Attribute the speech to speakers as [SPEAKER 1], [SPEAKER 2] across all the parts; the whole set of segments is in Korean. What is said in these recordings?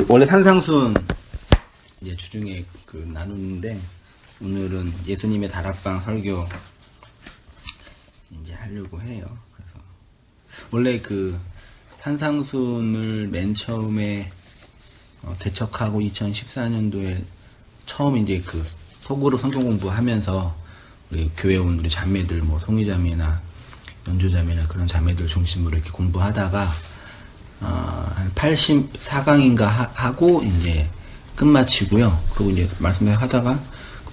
[SPEAKER 1] 원래 산상순 이제 주중에 나누는데, 오늘은 예수님의 다락방 설교 이제 하려고 해요. 그래서 원래 산상순을 맨 처음에 개척하고 2014년도에 처음 이제 속으로 성경 공부하면서 우리 교회 온 우리 자매들, 송이자매나 연주자매나 그런 자매들 중심으로 이렇게 공부하다가 한 84강인가 하고 이제 끝마치고요. 그리고 이제 말씀하다가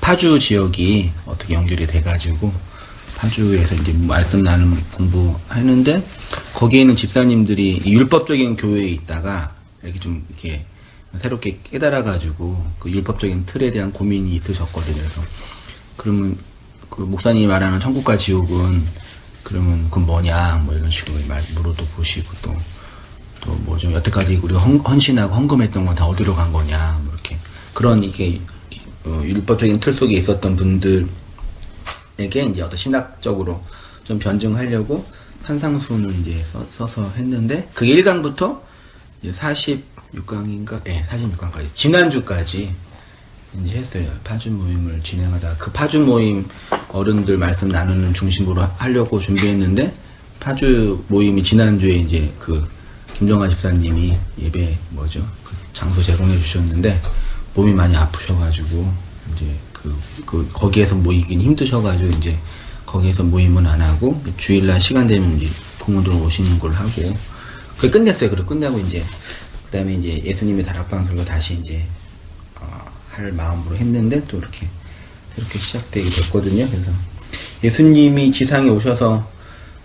[SPEAKER 1] 파주 지역이 어떻게 연결이 돼가지고 파주에서 이제 말씀 나눔 공부했는데, 거기에는 집사님들이 율법적인 교회에 있다가 이렇게 새롭게 깨달아가지고 그 율법적인 틀에 대한 고민이 있으셨거든요. 그래서 그러면 목사님이 말하는 천국과 지옥은 그러면 그건 뭐냐 이런 식으로 물어도 보시고 또 뭐죠, 여태까지 우리가 헌신하고 헌금했던 건 다 어디로 간 거냐 이렇게 그런 율법적인 틀 속에 있었던 분들에게 이제 어떤 신학적으로 좀 변증하려고 산상순을 이제 써서 했는데, 그게 1강부터 이제 46강인가? 네, 46강까지 지난주까지 이제 했어요. 파주 모임을 진행하다가 그 파주 모임 어른들 말씀 나누는 중심으로 하려고 준비했는데, 파주 모임이 지난주에 이제 김정아 집사님이 예배 장소 제공해 주셨는데 몸이 많이 아프셔가지고 이제 거기에서 모이긴 힘드셔가지고 이제 거기에서 모임은 안 하고 주일날 시간 되면 이제 공원으로 오시는 걸 하고 그게 끝냈어요. 그리고 끝나고 이제 그다음에 이제 예수님의 다락방 설교 다시 이제 할 마음으로 했는데 또 이렇게 시작되게 됐거든요. 그래서 예수님이 지상에 오셔서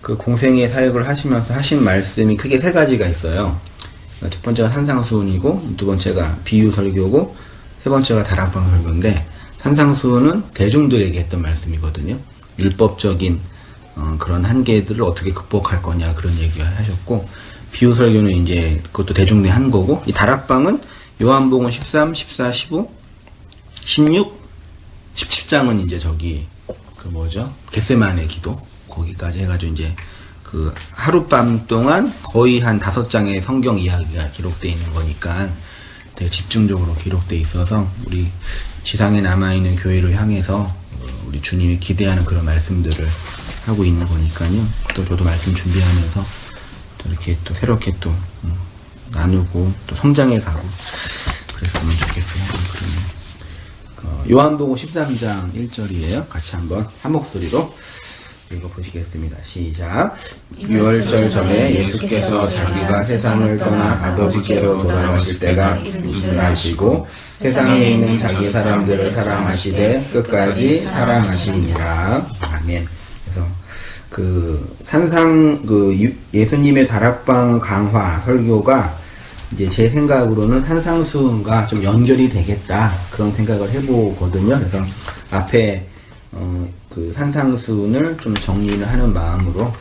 [SPEAKER 1] 공생의 사역을 하시면서 하신 말씀이 크게 3가지가 있어요. 첫 번째가 산상수훈이고, 두 번째가 비유 설교고, 세 번째가 다락방 설교인데, 산상수훈은 대중들에게 했던 말씀이거든요. 율법적인 그런 한계들을 어떻게 극복할 거냐 그런 얘기를 하셨고, 비유 설교는 이제 그것도 대중들이 한 거고, 이 다락방은 요한복음 13, 14, 15, 16, 17장은 이제 겟세마네 기도 거기까지 해가지고 이제 하룻밤 동안 거의 한 5장의 성경 이야기가 기록되어 있는 거니까 되게 집중적으로 기록되어 있어서 우리 지상에 남아있는 교회를 향해서 우리 주님이 기대하는 그런 말씀들을 하고 있는 거니까요. 또 저도 말씀 준비하면서 또 이렇게 또 새롭게 또 나누고 또 성장해 가고 그랬으면 좋겠어요. 그러면 요한복음 13장 1절이에요. 같이 한번 한 목소리로 읽어보시겠습니다. 시작. 유월절 전에 예수께서 자기가 세상을 떠나 아버지께로 돌아가실 때가 이름을 아시고 세상에 있는 자기 사람들을 사랑하시되 끝까지 사랑하시니라. 아멘. 그래서 예수님의 다락방 강화 설교가 이제 제 생각으로는 산상수훈과 좀 연결이 되겠다 그런 생각을 해보거든요. 그래서 앞에 산상수훈을 좀 정리를 하는 마음으로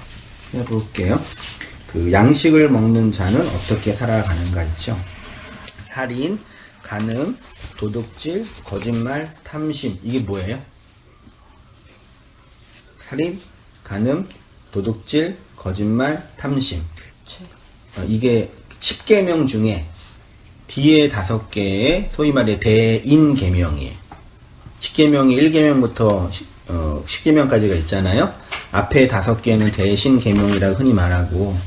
[SPEAKER 1] 해볼게요. 양식을 먹는 자는 어떻게 살아가는가 있죠. 살인, 간음, 도둑질, 거짓말, 탐심. 이게 뭐예요? 살인, 간음, 도둑질, 거짓말, 탐심. 이게 10계명 중에 뒤에 5개의 소위 말해 대인계명이에요. 10계명이 1계명부터 10계명까지가 있잖아요. 앞에 5개는 대신계명이라고 흔히 말하고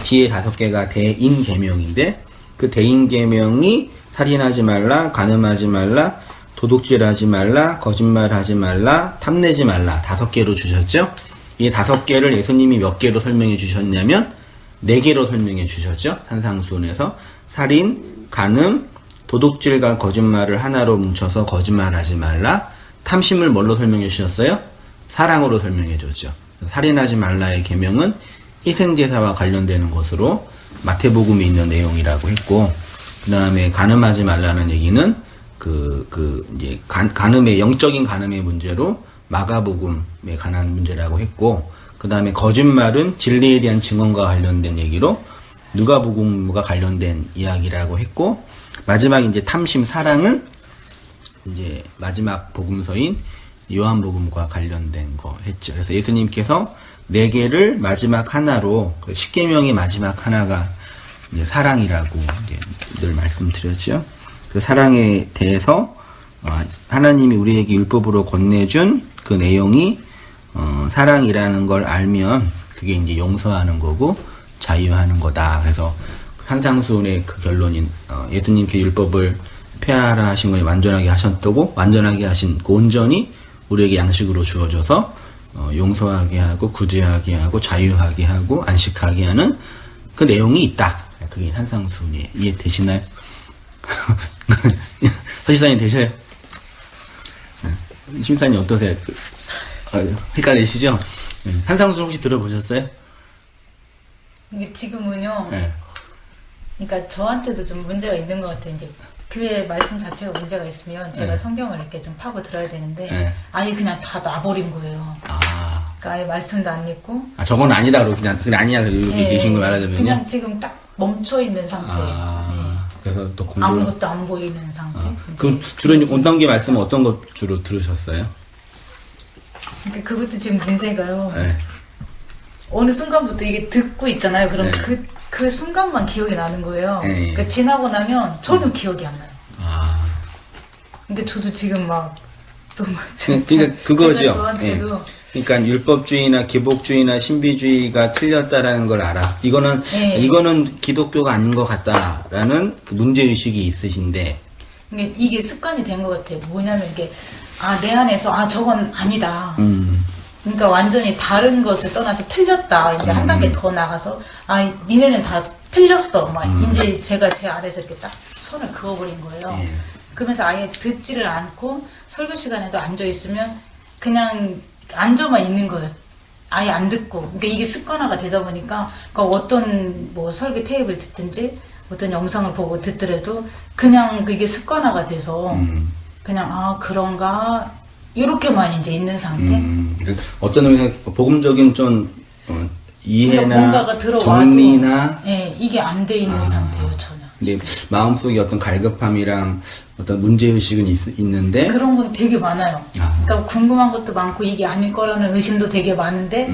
[SPEAKER 1] 뒤에 5개가 대인계명인데, 그 대인계명이 살인하지 말라, 간음하지 말라, 도둑질하지 말라, 거짓말하지 말라, 탐내지 말라 5개로 주셨죠. 이 5개를 예수님이 몇 개로 설명해 주셨냐면 4개로 설명해 주셨죠. 산상수훈에서 살인, 간음, 도둑질과 거짓말을 하나로 뭉쳐서 거짓말하지 말라. 탐심을 뭘로 설명해 주셨어요? 사랑으로 설명해 줬죠. 살인하지 말라의 계명은 희생제사와 관련되는 것으로 마태복음에 있는 내용이라고 했고, 그 다음에 간음하지 말라는 얘기는 이제 간음의 영적인 간음의 문제로 마가복음에 관한 문제라고 했고, 그 다음에 거짓말은 진리에 대한 증언과 관련된 얘기로 누가복음과 관련된 이야기라고 했고, 마지막 이제 탐심 사랑은 이제 마지막 복음서인 요한복음과 관련된 거 했죠. 그래서 예수님께서 4개를 마지막 하나로 10계명의 마지막 하나가 이제 사랑이라고 이제 늘 말씀드렸죠. 그 사랑에 대해서 하나님이 우리에게 율법으로 건네준 그 내용이 사랑이라는 걸 알면 그게 이제 용서하는 거고 자유하는 거다. 그래서 한상수훈의 그 결론인 예수님께 율법을 폐하라 하신 거에 완전하게 하셨다고 완전하게 하신 그 온전히 우리에게 양식으로 주어져서 용서하게 하고 구제하게 하고 자유하게 하고 안식하게 하는 그 내용이 있다. 그게 한상수훈이 이해되시나요? 서시사님 되셔요? 심사님 어떠세요? 헷갈리시죠? 한상수 혹시 들어보셨어요?
[SPEAKER 2] 이게 지금은요.
[SPEAKER 1] 네.
[SPEAKER 2] 그러니까 저한테도 좀 문제가 있는 것 같아요. 이제 교회 말씀 자체가 문제가 있으면 제가
[SPEAKER 1] 네.
[SPEAKER 2] 성경을 이렇게 좀 파고 들어야 되는데
[SPEAKER 1] 네.
[SPEAKER 2] 아예 그냥 다 놔버린 거예요.
[SPEAKER 1] 아,
[SPEAKER 2] 그러니까 아예 말씀도 안 읽고
[SPEAKER 1] 저건 아니다 그러고 그냥 아니야 이렇게
[SPEAKER 2] 예,
[SPEAKER 1] 되신 거 말하자면요.
[SPEAKER 2] 그냥 지금 딱 멈춰 있는 상태예요.
[SPEAKER 1] 아, 그래서 또 공부.
[SPEAKER 2] 아무것도 안 보이는 상태.
[SPEAKER 1] 그럼 주로 이제 온단계 말씀은 어떤 것 주로 들으셨어요?
[SPEAKER 2] 그러니까 그것도 지금 문제가요.
[SPEAKER 1] 네.
[SPEAKER 2] 어느 순간부터 이게 듣고 있잖아요. 그럼
[SPEAKER 1] 네.
[SPEAKER 2] 그 순간만 기억이 나는 거예요.
[SPEAKER 1] 네.
[SPEAKER 2] 그러니까 지나고 나면 전혀 기억이 안 나요.
[SPEAKER 1] 아,
[SPEAKER 2] 근데 저도 지금
[SPEAKER 1] 그러니까 그거죠.
[SPEAKER 2] 저한테도
[SPEAKER 1] 그러니까 율법주의나 기복주의나 신비주의가 틀렸다라는 걸 알아. 이거는 기독교가 아닌 것 같다라는 그 문제의식이 있으신데.
[SPEAKER 2] 이게 습관이 된 것 같아요. 뭐냐면 이게 내 안에서 저건 아니다. 그러니까 완전히 다른 것을 떠나서 틀렸다. 이제 한 단계 더 나가서 니네는 다 틀렸어. 막 이제 제가 제 아래에서 이렇게 딱 손을 그어버린 거예요. 그러면서 아예 듣지를 않고 설교 시간에도 앉아 있으면 그냥 앉아만 있는 거예요. 아예 안 듣고. 그러니까 이게 습관화가 되다 보니까 그러니까 어떤 뭐 설교 테이프를 듣든지 어떤 영상을 보고 듣더라도 그냥 이게 습관화가 돼서 그냥 그런가 이렇게만 이제 있는 상태.
[SPEAKER 1] 어떤 의미에서 복음적인 좀 이해나
[SPEAKER 2] 뭔가가 들어와도
[SPEAKER 1] 정리나
[SPEAKER 2] 이게 안 돼 있는 상태예요 전혀.
[SPEAKER 1] 근데 마음속에 어떤 갈급함이랑 어떤 문제의식은 있는데
[SPEAKER 2] 그런 건 되게 많아요. 그러니까 궁금한 것도 많고 이게 아닐 거라는 의심도 되게 많은데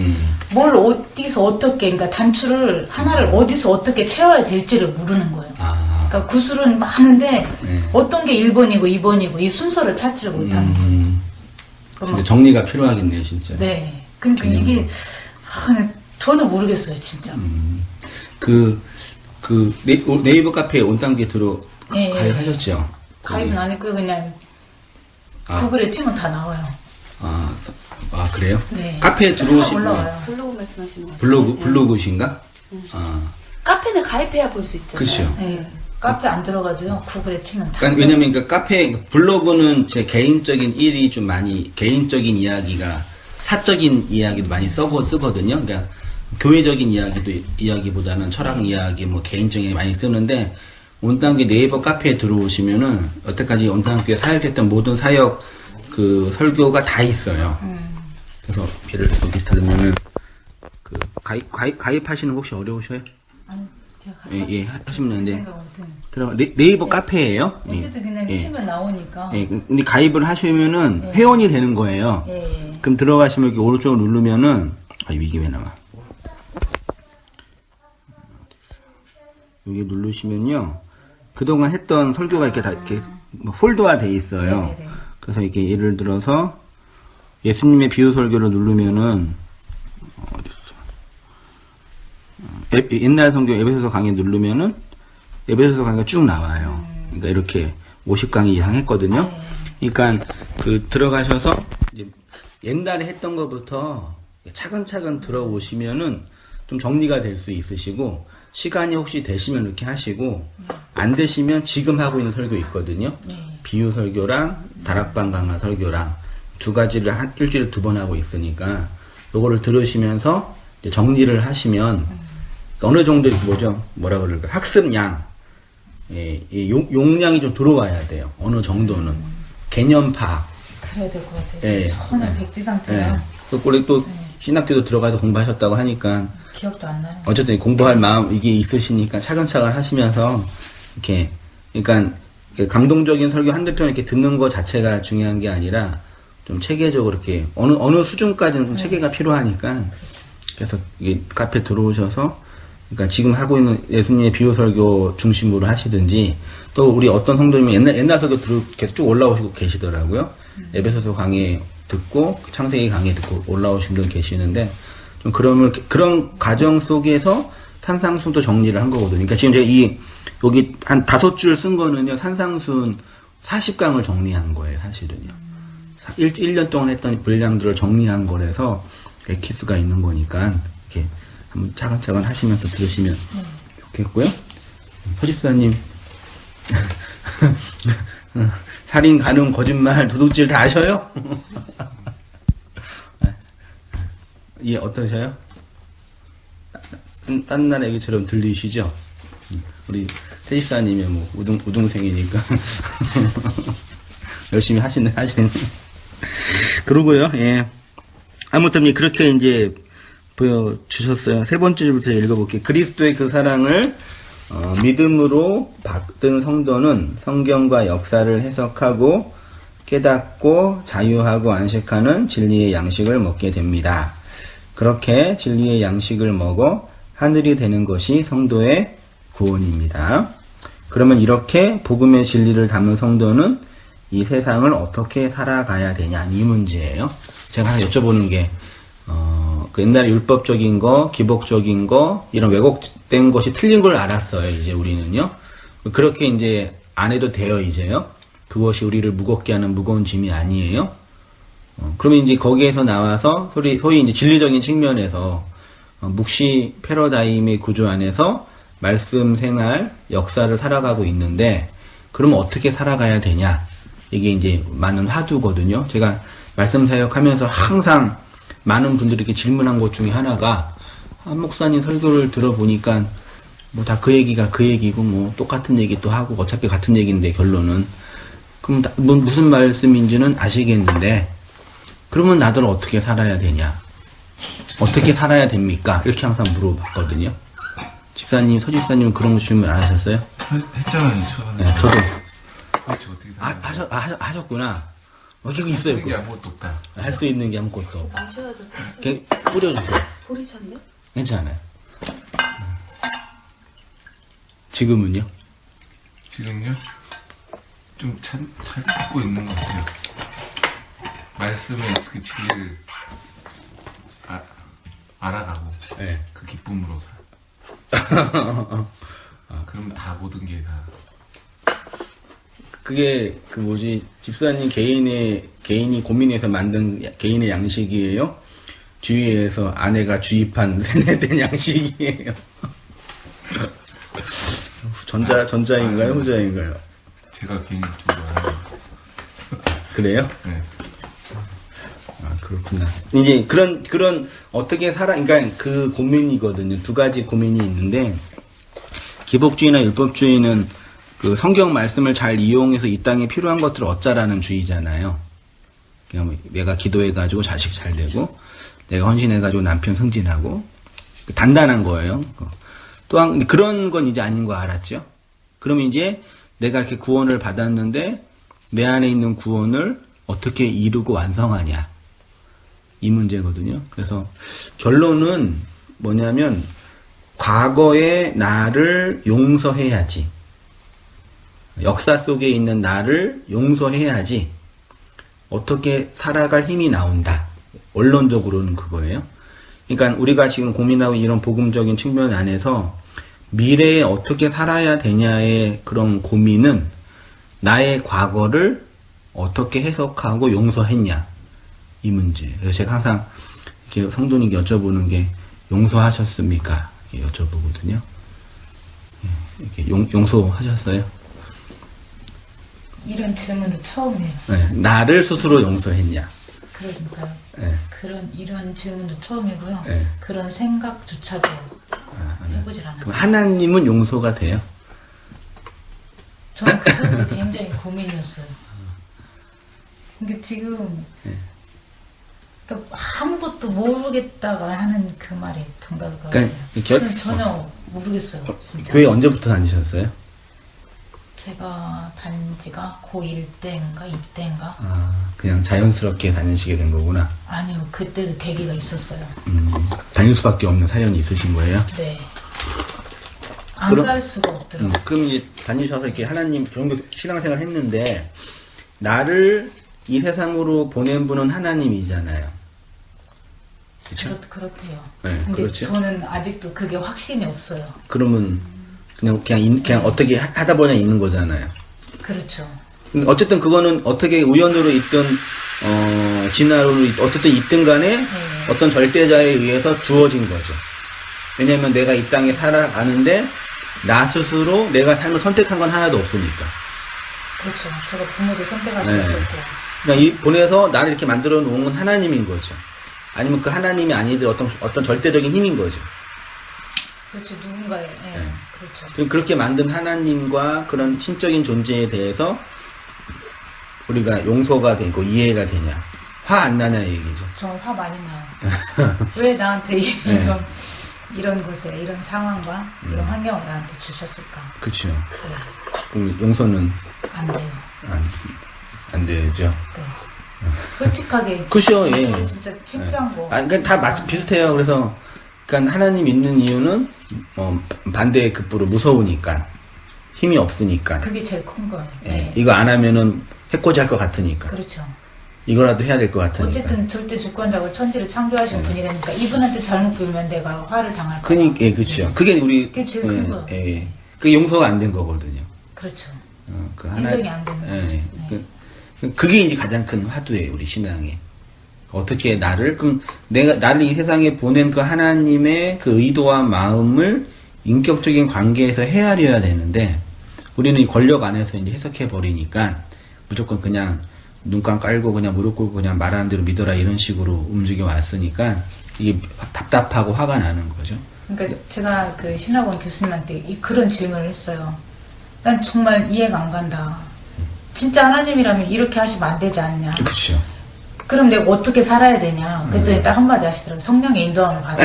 [SPEAKER 2] 뭘 어디서 어떻게 그러니까 단추를 하나를 어디서 어떻게 채워야 될지를 모르는 거예요. 그러니까 구슬은 많은데 어떤 게 1번이고 2번이고 이 순서를 찾지를 못하는 거예요.
[SPEAKER 1] 진짜 정리가 필요하겠네요, 진짜.
[SPEAKER 2] 네. 그러니까 이게 전혀 모르겠어요, 진짜.
[SPEAKER 1] 네이버 카페에 온단계 가입하셨죠?
[SPEAKER 2] 가입은 안 했고요. 그냥 구글에 치면 다 나와요.
[SPEAKER 1] 그래요?
[SPEAKER 2] 네.
[SPEAKER 1] 카페에 들어오시면
[SPEAKER 2] 올라와요.
[SPEAKER 3] 블로그 말씀하시는 거 같아요.
[SPEAKER 1] 블로그신가?
[SPEAKER 3] 카페는 가입해야 볼 수 있잖아요.
[SPEAKER 1] 그렇죠.
[SPEAKER 2] 네. 카페 안 들어가도요. 구글에 치면 다.
[SPEAKER 1] 그러니까 왜냐면 블로그는 제 개인적인 일이 좀 많이 개인적인 이야기가 사적인 이야기도 많이 쓰거든요. 그러니까 교회적인 이야기보다는 철학 이야기, 뭐 개인적인 이야기 많이 쓰는데 온단계 네이버 카페에 들어오시면은 여태까지 온단계에 사역했던 모든 사역 그 설교가 다 있어요. 그래서 예를 여기 들으면은 그 가입하시는 거 혹시 어려우셔요?
[SPEAKER 2] 아니, 제가 가서
[SPEAKER 1] 하시면 되는데
[SPEAKER 2] 생각 못했네.
[SPEAKER 1] 들어가 네이버 카페예요.
[SPEAKER 2] 어쨌든 그냥 치면 나오니까.
[SPEAKER 1] 근데 가입을 하시면은 회원이 되는 거예요.
[SPEAKER 2] 예.
[SPEAKER 1] 그럼 들어가시면 이렇게 오른쪽을 누르면은 이게 왜 나와? 여기 누르시면요. 그동안 했던 설교가 이렇게 다 이렇게 폴더화 돼 있어요.
[SPEAKER 2] 네네.
[SPEAKER 1] 그래서 이렇게 예를 들어서 예수님의 비유 설교를 누르면은 옛날 성경 에베소서 강의 누르면은 에베소서 강의가 쭉 나와요. 그러니까 이렇게 50강의 이상 했거든요. 그러니까 들어가셔서 이제 옛날에 했던 것부터 차근차근 들어오시면은 좀 정리가 될 수 있으시고 시간이 혹시 되시면 이렇게 하시고 안 되시면 지금 하고 있는 설교 있거든요. 비유 설교랑 다락방 강화 설교랑 두 가지를 일주일에 2번 하고 있으니까 요거를 들으시면서 이제 정리를 하시면 어느 정도 이렇게 뭐라 그럴까 학습량 용량이 좀 들어와야 돼요. 어느 정도는 개념 파악.
[SPEAKER 2] 그래야 될 것 같아요. 전혀 백지 상태라.
[SPEAKER 1] 우리 또 신학교도 들어가서 공부하셨다고 하니까
[SPEAKER 2] 기억도 안 나요.
[SPEAKER 1] 어쨌든 공부할 마음 이게 있으시니까 차근차근 하시면서 이렇게 그러니까 감동적인 설교 한두 편 이렇게 듣는 거 자체가 중요한 게 아니라 좀 체계적으로 이렇게 어느 수준까지는 좀 체계가 필요하니까 그래서 이게 카페 들어오셔서 그러니까 지금 하고 있는 예수님의 비유 설교 중심으로 하시든지 또 우리 어떤 성도님이 옛날 설교 계속 쭉 올라오시고 계시더라고요. 에베소서 강의 듣고 창세기 강의 듣고 오시는 분 계시는데 좀 그런 과정 속에서 산상순도 정리를 한 거거든요. 그러니까 지금 제가 여기 한 5줄 쓴 거는요, 산상순 40강을 정리한 거예요, 사실은요. 1년 동안 했던 분량들을 정리한 거라서 엑기스가 있는 거니까 이렇게 한번 차근차근 하시면서 들으시면 좋겠고요. 서집사님 살인, 간음, 거짓말, 도둑질 다 아셔요? 예, 어떠셔요? 딴 나라 얘기처럼 들리시죠? 우리 태집사님이 뭐 우등생이니까 열심히 하시네. 그러고요. 예. 아무튼 그렇게 이제 보여주셨어요. 세 번째 줄부터 읽어볼게요. 그리스도의 그 사랑을 믿음으로 받은 성도는 성경과 역사를 해석하고 깨닫고 자유하고 안식하는 진리의 양식을 먹게 됩니다. 그렇게 진리의 양식을 먹어 하늘이 되는 것이 성도의 구원입니다. 그러면 이렇게 복음의 진리를 담은 성도는 이 세상을 어떻게 살아가야 되냐, 이 문제예요. 제가 하나 여쭤보는 게 그 옛날에 율법적인 거, 기복적인 거, 이런 왜곡된 것이 틀린 걸 알았어요. 이제 우리는요. 그렇게 이제 안 해도 돼요, 이제요. 그것이 우리를 무겁게 하는 무거운 짐이 아니에요. 그러면 이제 거기에서 나와서 소위 이제 진리적인 측면에서 묵시 패러다임의 구조 안에서 말씀 생활, 역사를 살아가고 있는데, 그러면 어떻게 살아가야 되냐? 이게 이제 많은 화두거든요. 제가 말씀 사역하면서 항상 많은 분들에게 질문한 것 중에 하나가, 한 목사님 설교를 들어보니까 뭐 다 그 얘기가 그 얘기고 뭐 똑같은 얘기 또 하고 어차피 같은 얘기인데 결론은, 그럼 무슨 말씀인지는 아시겠는데, 그러면 나들 어떻게 살아야 되냐? 어떻게 살아야 됩니까? 이렇게 항상 물어봤거든요. 집사님, 서집사님은 그런 거 질문 안 하셨어요?
[SPEAKER 4] 했잖아요, 처음에.
[SPEAKER 1] 네, 저도.
[SPEAKER 4] 그렇지, 어떻게 살아야
[SPEAKER 1] 하셨구나. 이게 있어요.
[SPEAKER 4] 게 아무것도 없다.
[SPEAKER 1] 할 수 있는 게 아무것도 없고.
[SPEAKER 3] 마셔야 돼.
[SPEAKER 1] 이렇게 뿌려주세요.
[SPEAKER 3] 볼이 찼네?
[SPEAKER 1] 괜찮아요. 지금은요?
[SPEAKER 4] 지금요? 좀 찾고 있는 것 같아요. 말씀의 그 진리를 알아가고,
[SPEAKER 1] 네.
[SPEAKER 4] 그 기쁨으로 그러면 다 모든 게 다.
[SPEAKER 1] 그게 집사님 개인이 고민해서 만든 개인의 양식이에요? 주위에서 아내가 주입한 세뇌된 양식이에요? 전자인가요? 후자인가요?
[SPEAKER 4] 제가 개인적으로 하는.
[SPEAKER 1] 그래요?
[SPEAKER 4] 네.
[SPEAKER 1] 그렇구나. 이제 그런 어떻게 그러니까 그 고민이거든요. 두 가지 고민이 있는데, 기복주의나 율법주의는 그 성경 말씀을 잘 이용해서 이 땅에 필요한 것들을 얻자라는 주의잖아요. 그냥 뭐 내가 기도해가지고 자식 잘 되고, 내가 헌신해가지고 남편 승진하고, 단단한 거예요. 또한 그런 건 이제 아닌 거 알았죠? 그러면 이제 내가 이렇게 구원을 받았는데 내 안에 있는 구원을 어떻게 이루고 완성하냐, 이 문제거든요. 그래서 결론은 뭐냐면, 과거의 나를 용서해야지, 역사 속에 있는 나를 용서해야지 어떻게 살아갈 힘이 나온다. 원론적으로는 그거예요. 그러니까 우리가 지금 고민하고 이런 복음적인 측면 안에서 미래에 어떻게 살아야 되냐의 그런 고민은 나의 과거를 어떻게 해석하고 용서했냐, 이 문제. 그래서 제가 항상 이렇게 성도님께 여쭤보는 게, 용서하셨습니까? 이렇게 여쭤보거든요. 이렇게 용서하셨어요?
[SPEAKER 2] 이런 질문도 처음이에요.
[SPEAKER 1] 네, 나를 스스로 용서했냐?
[SPEAKER 2] 그러니까요.
[SPEAKER 1] 네.
[SPEAKER 2] 이런 질문도 처음이고요.
[SPEAKER 1] 네.
[SPEAKER 2] 그런 생각조차도 해보질 않았어요.
[SPEAKER 1] 그럼 하나님은 용서가 돼요?
[SPEAKER 2] 저는 그것도 굉장히 고민이었어요. 근데 지금 그러니까 아무것도 모르겠다가 하는 그 말이 정답일 것 같아요. 저는 전혀 모르겠어요. 진짜.
[SPEAKER 1] 교회 언제부터 다니셨어요?
[SPEAKER 2] 제가 단지가 고1 때인가 2때인가?
[SPEAKER 1] 그냥 자연스럽게 다니시게 된 거구나.
[SPEAKER 2] 아니요, 그때도 계기가 있었어요.
[SPEAKER 1] 다닐 수밖에 없는 사연이 있으신 거예요?
[SPEAKER 2] 네. 안 갈 수가 없더라고요.
[SPEAKER 1] 그럼 이제 다니셔서 이렇게 하나님 종교 신앙생활 했는데 나를 이 세상으로 보낸 분은 하나님이잖아요. 그렇죠?
[SPEAKER 2] 그렇대요.
[SPEAKER 1] 네,
[SPEAKER 2] 근데
[SPEAKER 1] 그렇죠.
[SPEAKER 2] 저는 아직도 그게 확신이 없어요.
[SPEAKER 1] 그러면 그냥 어떻게 하다 보냐 있는 거잖아요.
[SPEAKER 2] 그렇죠.
[SPEAKER 1] 근데 어쨌든 그거는 어떻게 우연으로 있든 진화로 어쨌든 있든 간에 어떤 절대자에 의해서 주어진 거죠. 왜냐면 내가 이 땅에 살아가는데 나 스스로 내가 삶을 선택한 건 하나도 없으니까.
[SPEAKER 2] 그렇죠. 제가 부모도 선택할
[SPEAKER 1] 네.
[SPEAKER 2] 수도 없고.
[SPEAKER 1] 그러니까 이 보내서 나를 이렇게 만들어 놓은 건 하나님인 거죠. 아니면 그 하나님이 아니들 어떤 절대적인 힘인 거죠.
[SPEAKER 2] 그렇죠. 누군가의. 네. 그렇죠.
[SPEAKER 1] 그럼 그렇게 만든 하나님과 그런 신적인 존재에 대해서 우리가 용서가 되고 이해가 되냐, 화 안 나냐 얘기죠.
[SPEAKER 2] 저는 화 많이 나요. 왜 나한테 이런 곳에 이런 상황과 이런 환경을 나한테 주셨을까?
[SPEAKER 1] 그렇죠. 그럼 용서는
[SPEAKER 2] 안 돼요.
[SPEAKER 1] 안 되죠.
[SPEAKER 2] 네. 솔직하게.
[SPEAKER 1] 그죠, 예.
[SPEAKER 2] 이건 진짜 창피한 거.
[SPEAKER 1] 그러니까 다 비슷해요. 그래서 그러니까 하나님 믿는 이유는 반대의 급부로 무서우니까, 힘이 없으니까.
[SPEAKER 2] 그게 제일 큰 거예요.
[SPEAKER 1] 예,
[SPEAKER 2] 네.
[SPEAKER 1] 이거 안 하면은 해코지 할 것 같으니까.
[SPEAKER 2] 그렇죠.
[SPEAKER 1] 이거라도 해야 될 것 같으니까.
[SPEAKER 2] 어쨌든 절대 주권자고 천지를 창조하신 분이라니까 이분한테 잘못 빌면 내가 화를 당할 거야.
[SPEAKER 1] 그니까, 예, 그렇죠. 그게 우리,
[SPEAKER 2] 그게 제일 큰 거예요.
[SPEAKER 1] 예. 그게 용서가 안 된 거거든요.
[SPEAKER 2] 그렇죠.
[SPEAKER 1] 그
[SPEAKER 2] 인정이 안 되는 거죠.
[SPEAKER 1] 예.
[SPEAKER 2] 네.
[SPEAKER 1] 그게 이제 가장 큰 화두예요, 우리 신앙에. 어떻게 그럼 나를 이 세상에 보낸 그 하나님의 그 의도와 마음을 인격적인 관계에서 헤아려야 되는데, 우리는 이 권력 안에서 이제 해석해버리니까, 무조건 그냥 눈감 깔고 그냥 무릎 꿇고 그냥 말하는 대로 믿어라 이런 식으로 움직여 왔으니까, 이게 답답하고 화가 나는 거죠.
[SPEAKER 2] 그러니까 제가 그 신학원 교수님한테 그런 질문을 했어요. 난 정말 이해가 안 간다. 진짜 하나님이라면 이렇게 하시면 안 되지 않냐.
[SPEAKER 1] 그렇죠.
[SPEAKER 2] 그럼 내가 어떻게 살아야 되냐. 그랬더니 딱 한마디 하시더라고요. 성령의 인도함을 받아.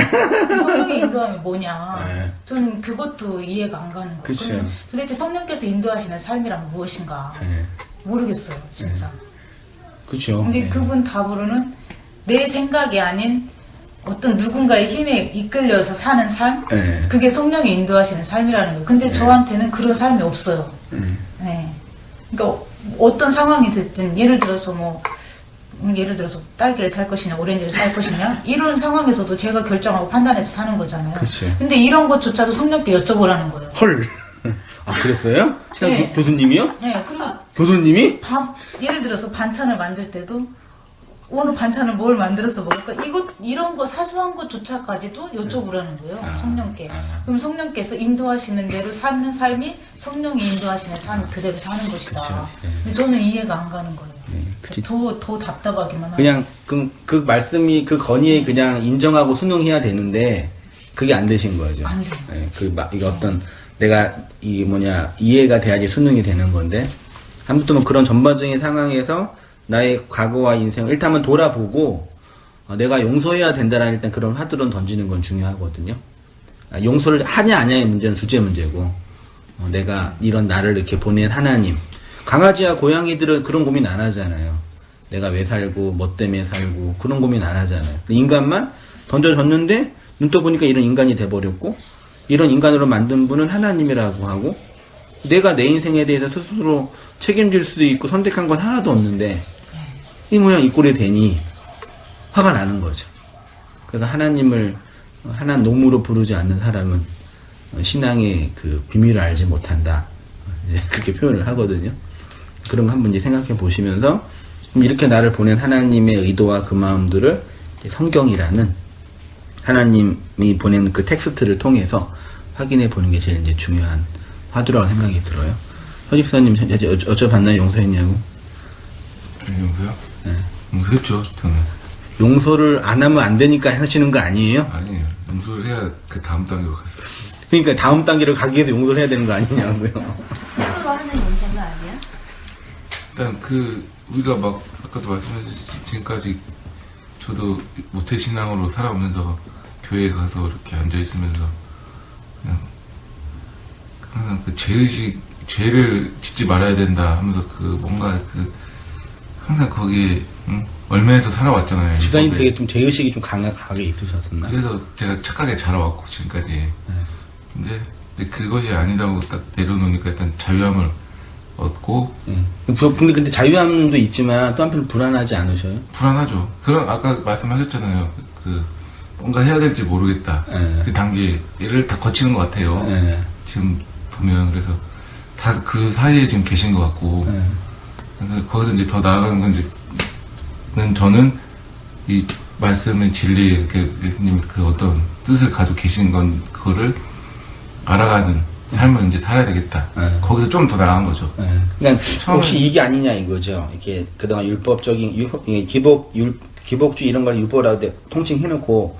[SPEAKER 2] 성령의 인도함이 뭐냐.
[SPEAKER 1] 네.
[SPEAKER 2] 저는 그것도 이해가 안 가는 거예요.
[SPEAKER 1] 그쵸.
[SPEAKER 2] 그러면 도대체 성령께서 인도하시는 삶이란 무엇인가.
[SPEAKER 1] 예.
[SPEAKER 2] 모르겠어요. 진짜.
[SPEAKER 1] 그렇죠.
[SPEAKER 2] 근데 그분 답으로는 내 생각이 아닌 어떤 누군가의 힘에 이끌려서 사는 삶?
[SPEAKER 1] 예.
[SPEAKER 2] 그게 성령이 인도하시는 삶이라는 거예요. 근데 저한테는 그런 삶이 없어요. 네. 그러니까 어떤 상황이 됐든 예를 들어서 딸기를 살 것이냐 오렌지를 살 것이냐 이런 상황에서도 제가 결정하고 판단해서 사는 거잖아요.
[SPEAKER 1] 그치.
[SPEAKER 2] 근데 이런 것조차도 성령께 여쭤보라는 거예요.
[SPEAKER 1] 헐. 아, 그랬어요? 신학
[SPEAKER 2] 네.
[SPEAKER 1] 교수님이요?
[SPEAKER 2] 네. 그리고
[SPEAKER 1] 교수님이?
[SPEAKER 2] 예를 들어서 반찬을 만들 때도 오늘 반찬을 뭘 만들어서 먹을까? 이런 거 사소한 것조차까지도 여쭤보라는 거예요. 성령께. 그럼 성령께서 인도하시는 대로 사는 삶이 성령이 인도하시는 삶 그대로 사는 것이다.
[SPEAKER 1] 그쵸.
[SPEAKER 2] 근데 저는 이해가 안 가는 거예요.
[SPEAKER 1] 그치.
[SPEAKER 2] 더 답답하기만 하고.
[SPEAKER 1] 그냥 그 말씀이 그 건의에 그냥 인정하고 순응해야 되는데 그게 안 되신 거죠.
[SPEAKER 2] 안 돼요.
[SPEAKER 1] 예, 이게 어떤 내가 이해가 돼야지 순응이 되는 건데 아무튼 뭐 그런 전반적인 상황에서 나의 과거와 인생을 일단 한번 돌아보고 내가 용서해야 된다라는 일단 그런 화두를 던지는 건 중요하거든요. 용서를 하냐 아냐의 문제는 둘째 문제고 내가 이런 나를 이렇게 보낸 하나님 강아지와 고양이들은 그런 고민 안 하잖아요. 내가 왜 살고 뭐 때문에 살고 그런 고민 안 하잖아요. 인간만 던져졌는데 눈 떠보니까 이런 인간이 돼버렸고 이런 인간으로 만든 분은 하나님이라고 하고 내가 내 인생에 대해서 스스로 책임질 수도 있고 선택한 건 하나도 없는데 이 모양 이 꼴이 되니 화가 나는 거죠. 그래서 하나님을 하나 놈으로 부르지 않는 사람은 신앙의 그 비밀을 알지 못한다. 이제 그렇게 표현을 하거든요. 그런 거 한번 이제 생각해 보시면서 이렇게 나를 보낸 하나님의 의도와 그 마음들을 성경이라는 하나님이 보낸 그 텍스트를 통해서 확인해 보는 게 제일 이제 중요한 화두라고 생각이 들어요. 서집사님 여쭤봤나요? 용서했냐고?
[SPEAKER 4] 용서요?
[SPEAKER 1] 네.
[SPEAKER 4] 용서했죠, 저는.
[SPEAKER 1] 용서를 안 하면 안 되니까 하시는 거 아니에요?
[SPEAKER 4] 아니에요. 용서를 해야 그 다음 단계로 갔어요.
[SPEAKER 1] 그러니까 다음 단계로 가기 위해서 용서를 해야 되는 거 아니냐고요.
[SPEAKER 3] 스스로 하는 용서는 아니야?
[SPEAKER 4] 일단 우리가 막 아까도 말씀하셨듯이 지금까지 저도 모태신앙으로 살아오면서 교회에 가서 이렇게 앉아있으면서 그냥 항상 그 죄를 짓지 말아야 된다 하면서 뭔가 항상 거기에 얼면에서 살아왔잖아요.
[SPEAKER 1] 집사님
[SPEAKER 4] 법에.
[SPEAKER 1] 되게 좀 죄의식이 좀 강하게 있으셨었나?
[SPEAKER 4] 그래서 제가 착하게 자라왔고 지금까지. 근데 근데 그것이 아니라고 딱 내려놓으니까 일단 자유함을 얻고
[SPEAKER 1] 근데 자유함도 있지만 또 한편 불안하지 않으셔요?
[SPEAKER 4] 불안하죠. 그런 아까 말씀하셨잖아요. 그 뭔가 해야 될지 모르겠다.
[SPEAKER 1] 네.
[SPEAKER 4] 그 단계를 다 거치는 것 같아요.
[SPEAKER 1] 네.
[SPEAKER 4] 지금 보면 그래서 다 그 사이에 지금 계신 것 같고
[SPEAKER 1] 네.
[SPEAKER 4] 그래서 거기서 이제 더 나아가는 건지는 저는 이 말씀의 진리, 이렇게 예수님 그 어떤 뜻을 가지고 계신 건 그거를 알아가는 삶을 이제 살아야 되겠다.
[SPEAKER 1] 네.
[SPEAKER 4] 거기서 좀 더 나아간 거죠.
[SPEAKER 1] 네. 그러니까 혹시 이게 아니냐 이거죠. 이렇게 그동안 율법적인 기복주의 이런 걸 율법이라고 통칭해놓고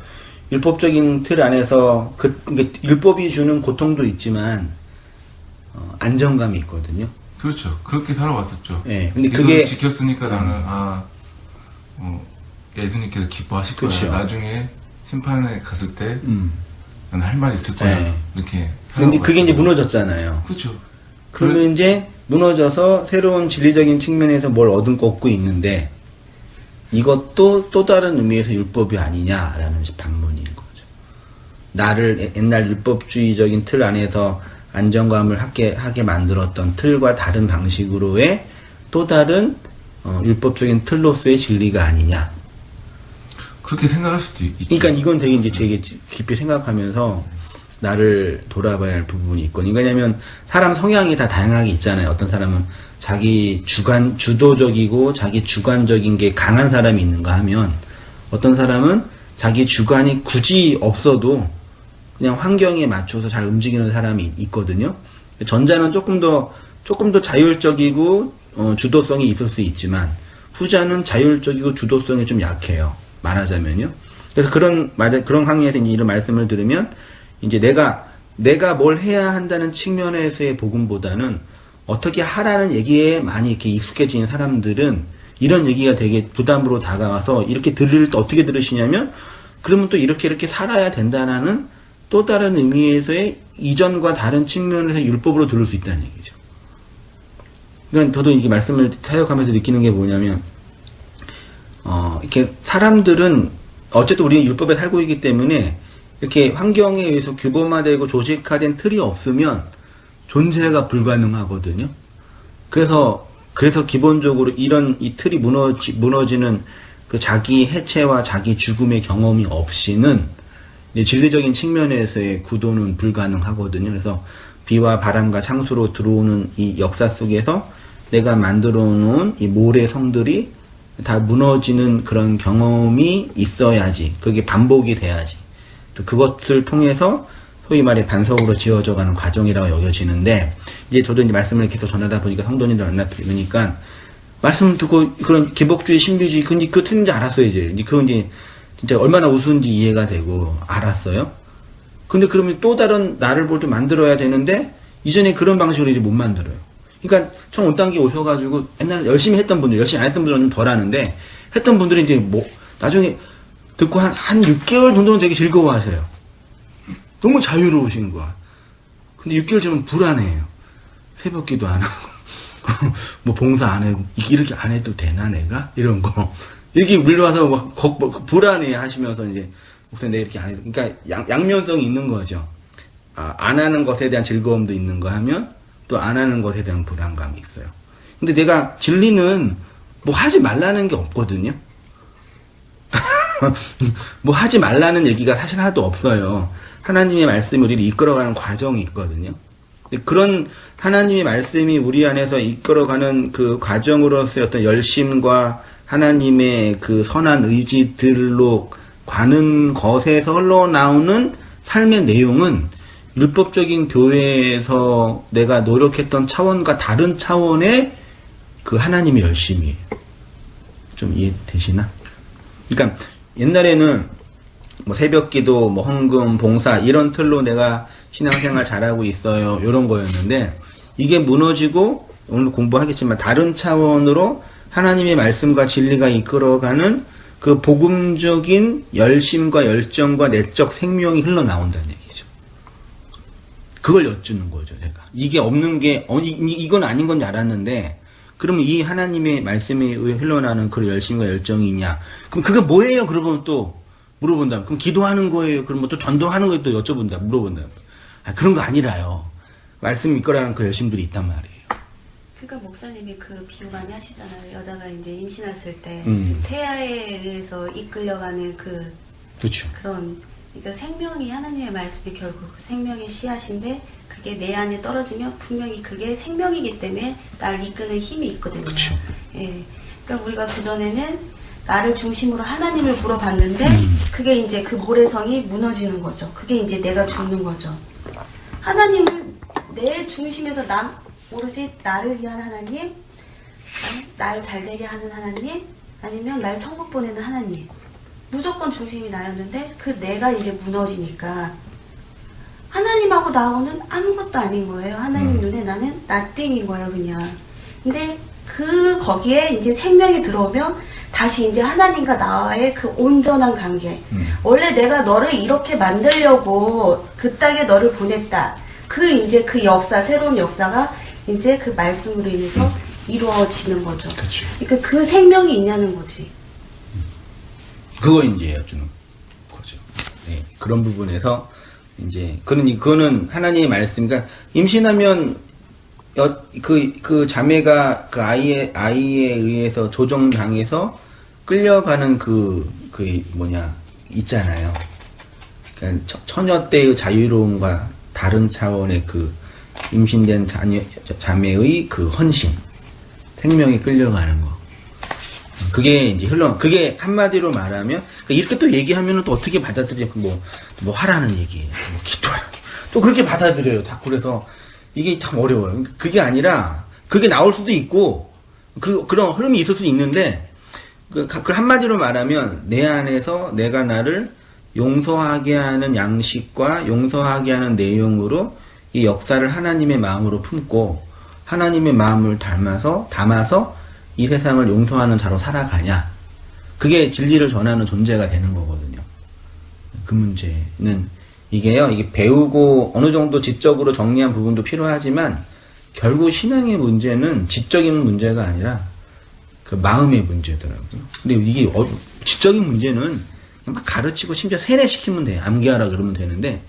[SPEAKER 1] 율법적인 틀 안에서 그러니까 율법이 주는 고통도 있지만 안정감이 있거든요.
[SPEAKER 4] 그렇죠. 그렇게 살아왔었죠.
[SPEAKER 1] 네. 근데
[SPEAKER 4] 이걸
[SPEAKER 1] 그게
[SPEAKER 4] 지켰으니까 나는 예수님께서 기뻐하실 거야.
[SPEAKER 1] 그렇죠.
[SPEAKER 4] 나중에 심판에 갔을 때 나는 할 말이 있을 거야.
[SPEAKER 1] 네.
[SPEAKER 4] 이렇게.
[SPEAKER 1] 근데 그게 이제
[SPEAKER 4] 살아왔어요.
[SPEAKER 1] 무너졌잖아요.
[SPEAKER 4] 그렇죠.
[SPEAKER 1] 그러면 이제 무너져서 새로운 진리적인 측면에서 뭘 얻고 있는데 이것도 또 다른 의미에서 율법이 아니냐라는 반문인 거죠. 나를 옛날 율법주의적인 틀 안에서 안정감을 하게 만들었던 틀과 다른 방식으로의 또 다른 율법적인 틀로서의 진리가 아니냐.
[SPEAKER 4] 그렇게 생각할 수도 있죠.
[SPEAKER 1] 그러니까 이건 되게 깊이 생각하면서 나를 돌아봐야 할 부분이 있거든요. 왜냐면 사람 성향이 다 다양하게 있잖아요. 어떤 사람은 자기 주도적이고 자기 주관적인 게 강한 사람이 있는가 하면 어떤 사람은 자기 주관이 굳이 없어도 그냥 환경에 맞춰서 잘 움직이는 사람이 있거든요. 전자는 조금 더 자율적이고 주도성이 있을 수 있지만 후자는 자율적이고 주도성이 좀 약해요. 말하자면요. 그래서 그런 강의에서 이제 이런 말씀을 들으면 이제 내가 뭘 해야 한다는 측면에서의 복음보다는 어떻게 하라는 얘기에 많이 이렇게 익숙해진 사람들은 이런 얘기가 되게 부담으로 다가와서 이렇게 들을 때 어떻게 들으시냐면 그러면 또 이렇게 살아야 된다는 또 다른 의미에서의 이전과 다른 측면에서 율법으로 들을 수 있다는 얘기죠. 그러니까 저도 이게 말씀을 사역하면서 느끼는 게 뭐냐면 이렇게 사람들은 어쨌든 우리는 율법에 살고 있기 때문에 이렇게 환경에 의해서 규범화되고 조직화된 틀이 없으면 존재가 불가능하거든요. 그래서 기본적으로 이 틀이 무너지는 그 자기 해체와 자기 죽음의 경험이 없이는 이제 진리적인 측면에서의 구도는 불가능하거든요. 그래서 비와 바람과 창수로 들어오는 이 역사 속에서 내가 만들어 놓은 이 모래 성들이 다 무너지는 그런 경험이 있어야지. 그게 반복이 돼야지. 또 그것을 통해서 소위 말해 반석으로 지어져 가는 과정이라고 여겨지는데, 이제 저도 이제 말씀을 계속 전하다 보니까 성도님들 만나보니까, 말씀 듣고 그런 기복주의, 신비주의, 근데 그 틀린지 알았어요, 이제. 그건 이제 진짜 얼마나 우스운지 이해가 되고, 알았어요. 근데 그러면 또 다른 나를 뭘 좀 만들어야 되는데, 이전에 그런 방식으로 이제 못 만들어요. 그러니까 처음 온 단계 오셔가지고, 옛날에 열심히 했던 분들, 열심히 안 했던 분들은 좀 덜 하는데, 했던 분들이 이제 나중에 듣고 한 6개월 정도는 되게 즐거워하세요. 너무 자유로우신 거야. 근데 6개월 지나면 불안해요. 새벽 기도 안 하고, 뭐 봉사 안 하고, 이렇게 안 해도 되나, 내가? 이런 거. 이렇게 물려와서 막 불안해 하시면서 이제, 목사님 내가 이렇게 안 해도, 그러니까 양면성이 있는 거죠. 안 하는 것에 대한 즐거움도 있는 거 하면, 또 안 하는 것에 대한 불안감이 있어요. 근데 내가 진리는 뭐 하지 말라는 게 없거든요. 뭐 하지 말라는 얘기가 사실 하나도 없어요. 하나님의 말씀이 우리를 이끌어가는 과정이 있거든요. 그런 하나님의 말씀이 우리 안에서 이끌어가는 그 과정으로서의 어떤 열심과 하나님의 그 선한 의지들로 가는 것에서 흘러나오는 삶의 내용은 율법적인 교회에서 내가 노력했던 차원과 다른 차원의 그 하나님의 열심이에요. 좀 이해되시나? 그러니까 옛날에는 뭐 새벽기도, 뭐 헌금, 봉사 이런 틀로 내가 신앙생활 잘하고 있어요. 이런 거였는데 이게 무너지고 오늘 공부하겠지만 다른 차원으로 하나님의 말씀과 진리가 이끌어가는 그 복음적인 열심과 열정과 내적 생명이 흘러나온다는 얘기죠. 그걸 여쭈는 거죠, 제가. 이게 없는 게, 이건 아닌 건 줄 알았는데, 그러면 이 하나님의 말씀에 의해 흘러나는 그 열심과 열정이 있냐? 그럼 그게 뭐예요? 그러면 또 물어본다. 그럼 기도하는 거예요? 그러면 또 전도하는 거예요? 또 여쭤본다. 물어본다. 그런 거 아니라요. 말씀 믿거라는 그 여신들이 있단 말이에요.
[SPEAKER 3] 그러니까 목사님이 그 비유 많이 하시잖아요. 여자가 이제 임신했을 때 태아에 의해서 이끌려가는
[SPEAKER 1] 그렇죠.
[SPEAKER 3] 그런 그러니까 생명이 하나님의 말씀이 결국 생명의 씨앗인데 그게 내 안에 떨어지면 분명히 그게 생명이기 때문에 날 이끄는 힘이 있거든요.
[SPEAKER 1] 그쵸.
[SPEAKER 3] 예. 그러니까 우리가 그 전에는 나를 중심으로 하나님을 물어봤는데 그게 이제 그 모래성이 무너지는 거죠. 그게 이제 내가 죽는 거죠. 하나님을 내 중심에서 오로지 나를 위한 하나님, 날 잘되게 하는 하나님, 아니면 날 천국 보내는 하나님. 무조건 중심이 나였는데 그 내가 이제 무너지니까 하나님하고 나하고는 아무것도 아닌 거예요. 하나님 눈에 나는 nothing인 거예요, 그냥. 근데 거기에 이제 생명이 들어오면 다시 이제 하나님과 나와의 그 온전한 관계. 원래 내가 너를 이렇게 만들려고 그 땅에 너를 보냈다. 이제 그 역사, 새로운 역사가 이제 그 말씀으로 인해서 이루어지는 거죠.
[SPEAKER 1] 그렇죠.
[SPEAKER 3] 그러니까 그 생명이 있냐는 거지.
[SPEAKER 1] 그거 이제 여쭈는 거죠. 네, 그런 부분에서 이제 그거는 하나님의 말씀. 그러니까 임신하면 그 자매가 그 아이에 의해서 조종당해서 끌려가는 있잖아요. 그러니까 처녀 때의 자유로움과 다른 차원의 그 임신된 자매의 그 헌신, 생명이 끌려가는 거. 그게 이제 그게 한마디로 말하면, 이렇게 또 얘기하면은 또 어떻게 받아들여요? 뭐 하라는 얘기예요. 뭐 기도하라. 또 그렇게 받아들여요. 다 그래서 이게 참 어려워요. 그게 아니라, 그게 나올 수도 있고, 그런 흐름이 있을 수도 있는데, 그 한마디로 말하면, 내 안에서 내가 나를 용서하게 하는 양식과 용서하게 하는 내용으로 이 역사를 하나님의 마음으로 품고, 하나님의 마음을 담아서 이 세상을 용서하는 자로 살아가냐. 그게 진리를 전하는 존재가 되는 거거든요. 그 문제는 이게 배우고 어느 정도 지적으로 정리한 부분도 필요하지만 결국 신앙의 문제는 지적인 문제가 아니라 그 마음의 문제더라고요. 근데 이게 지적인 문제는 막 가르치고 심지어 세뇌시키면 돼요. 암기하라 그러면 되는데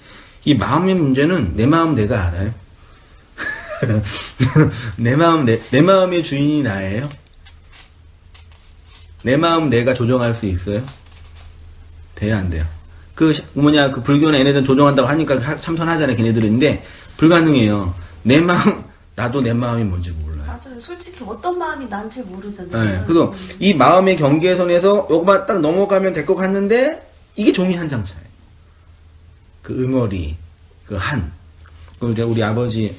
[SPEAKER 1] 이 마음의 문제는 내 마음 내가 알아요. 내 마음의 주인이 나예요. 내 마음 내가 조정할 수 있어요? 돼요, 안 돼요? 그 불교나 얘네들은 조정한다고 하니까 참선하잖아요, 걔네들인데, 불가능해요. 나도 내 마음이 뭔지 몰라요.
[SPEAKER 3] 맞아요. 솔직히 어떤 마음이 난지 모르잖아요.
[SPEAKER 1] 네, 그래서 이 마음의 경계선에서 요거만 딱 넘어가면 될 것 같는데, 이게 종이 한 장 차예요. 그 응어리, 우리 아버지,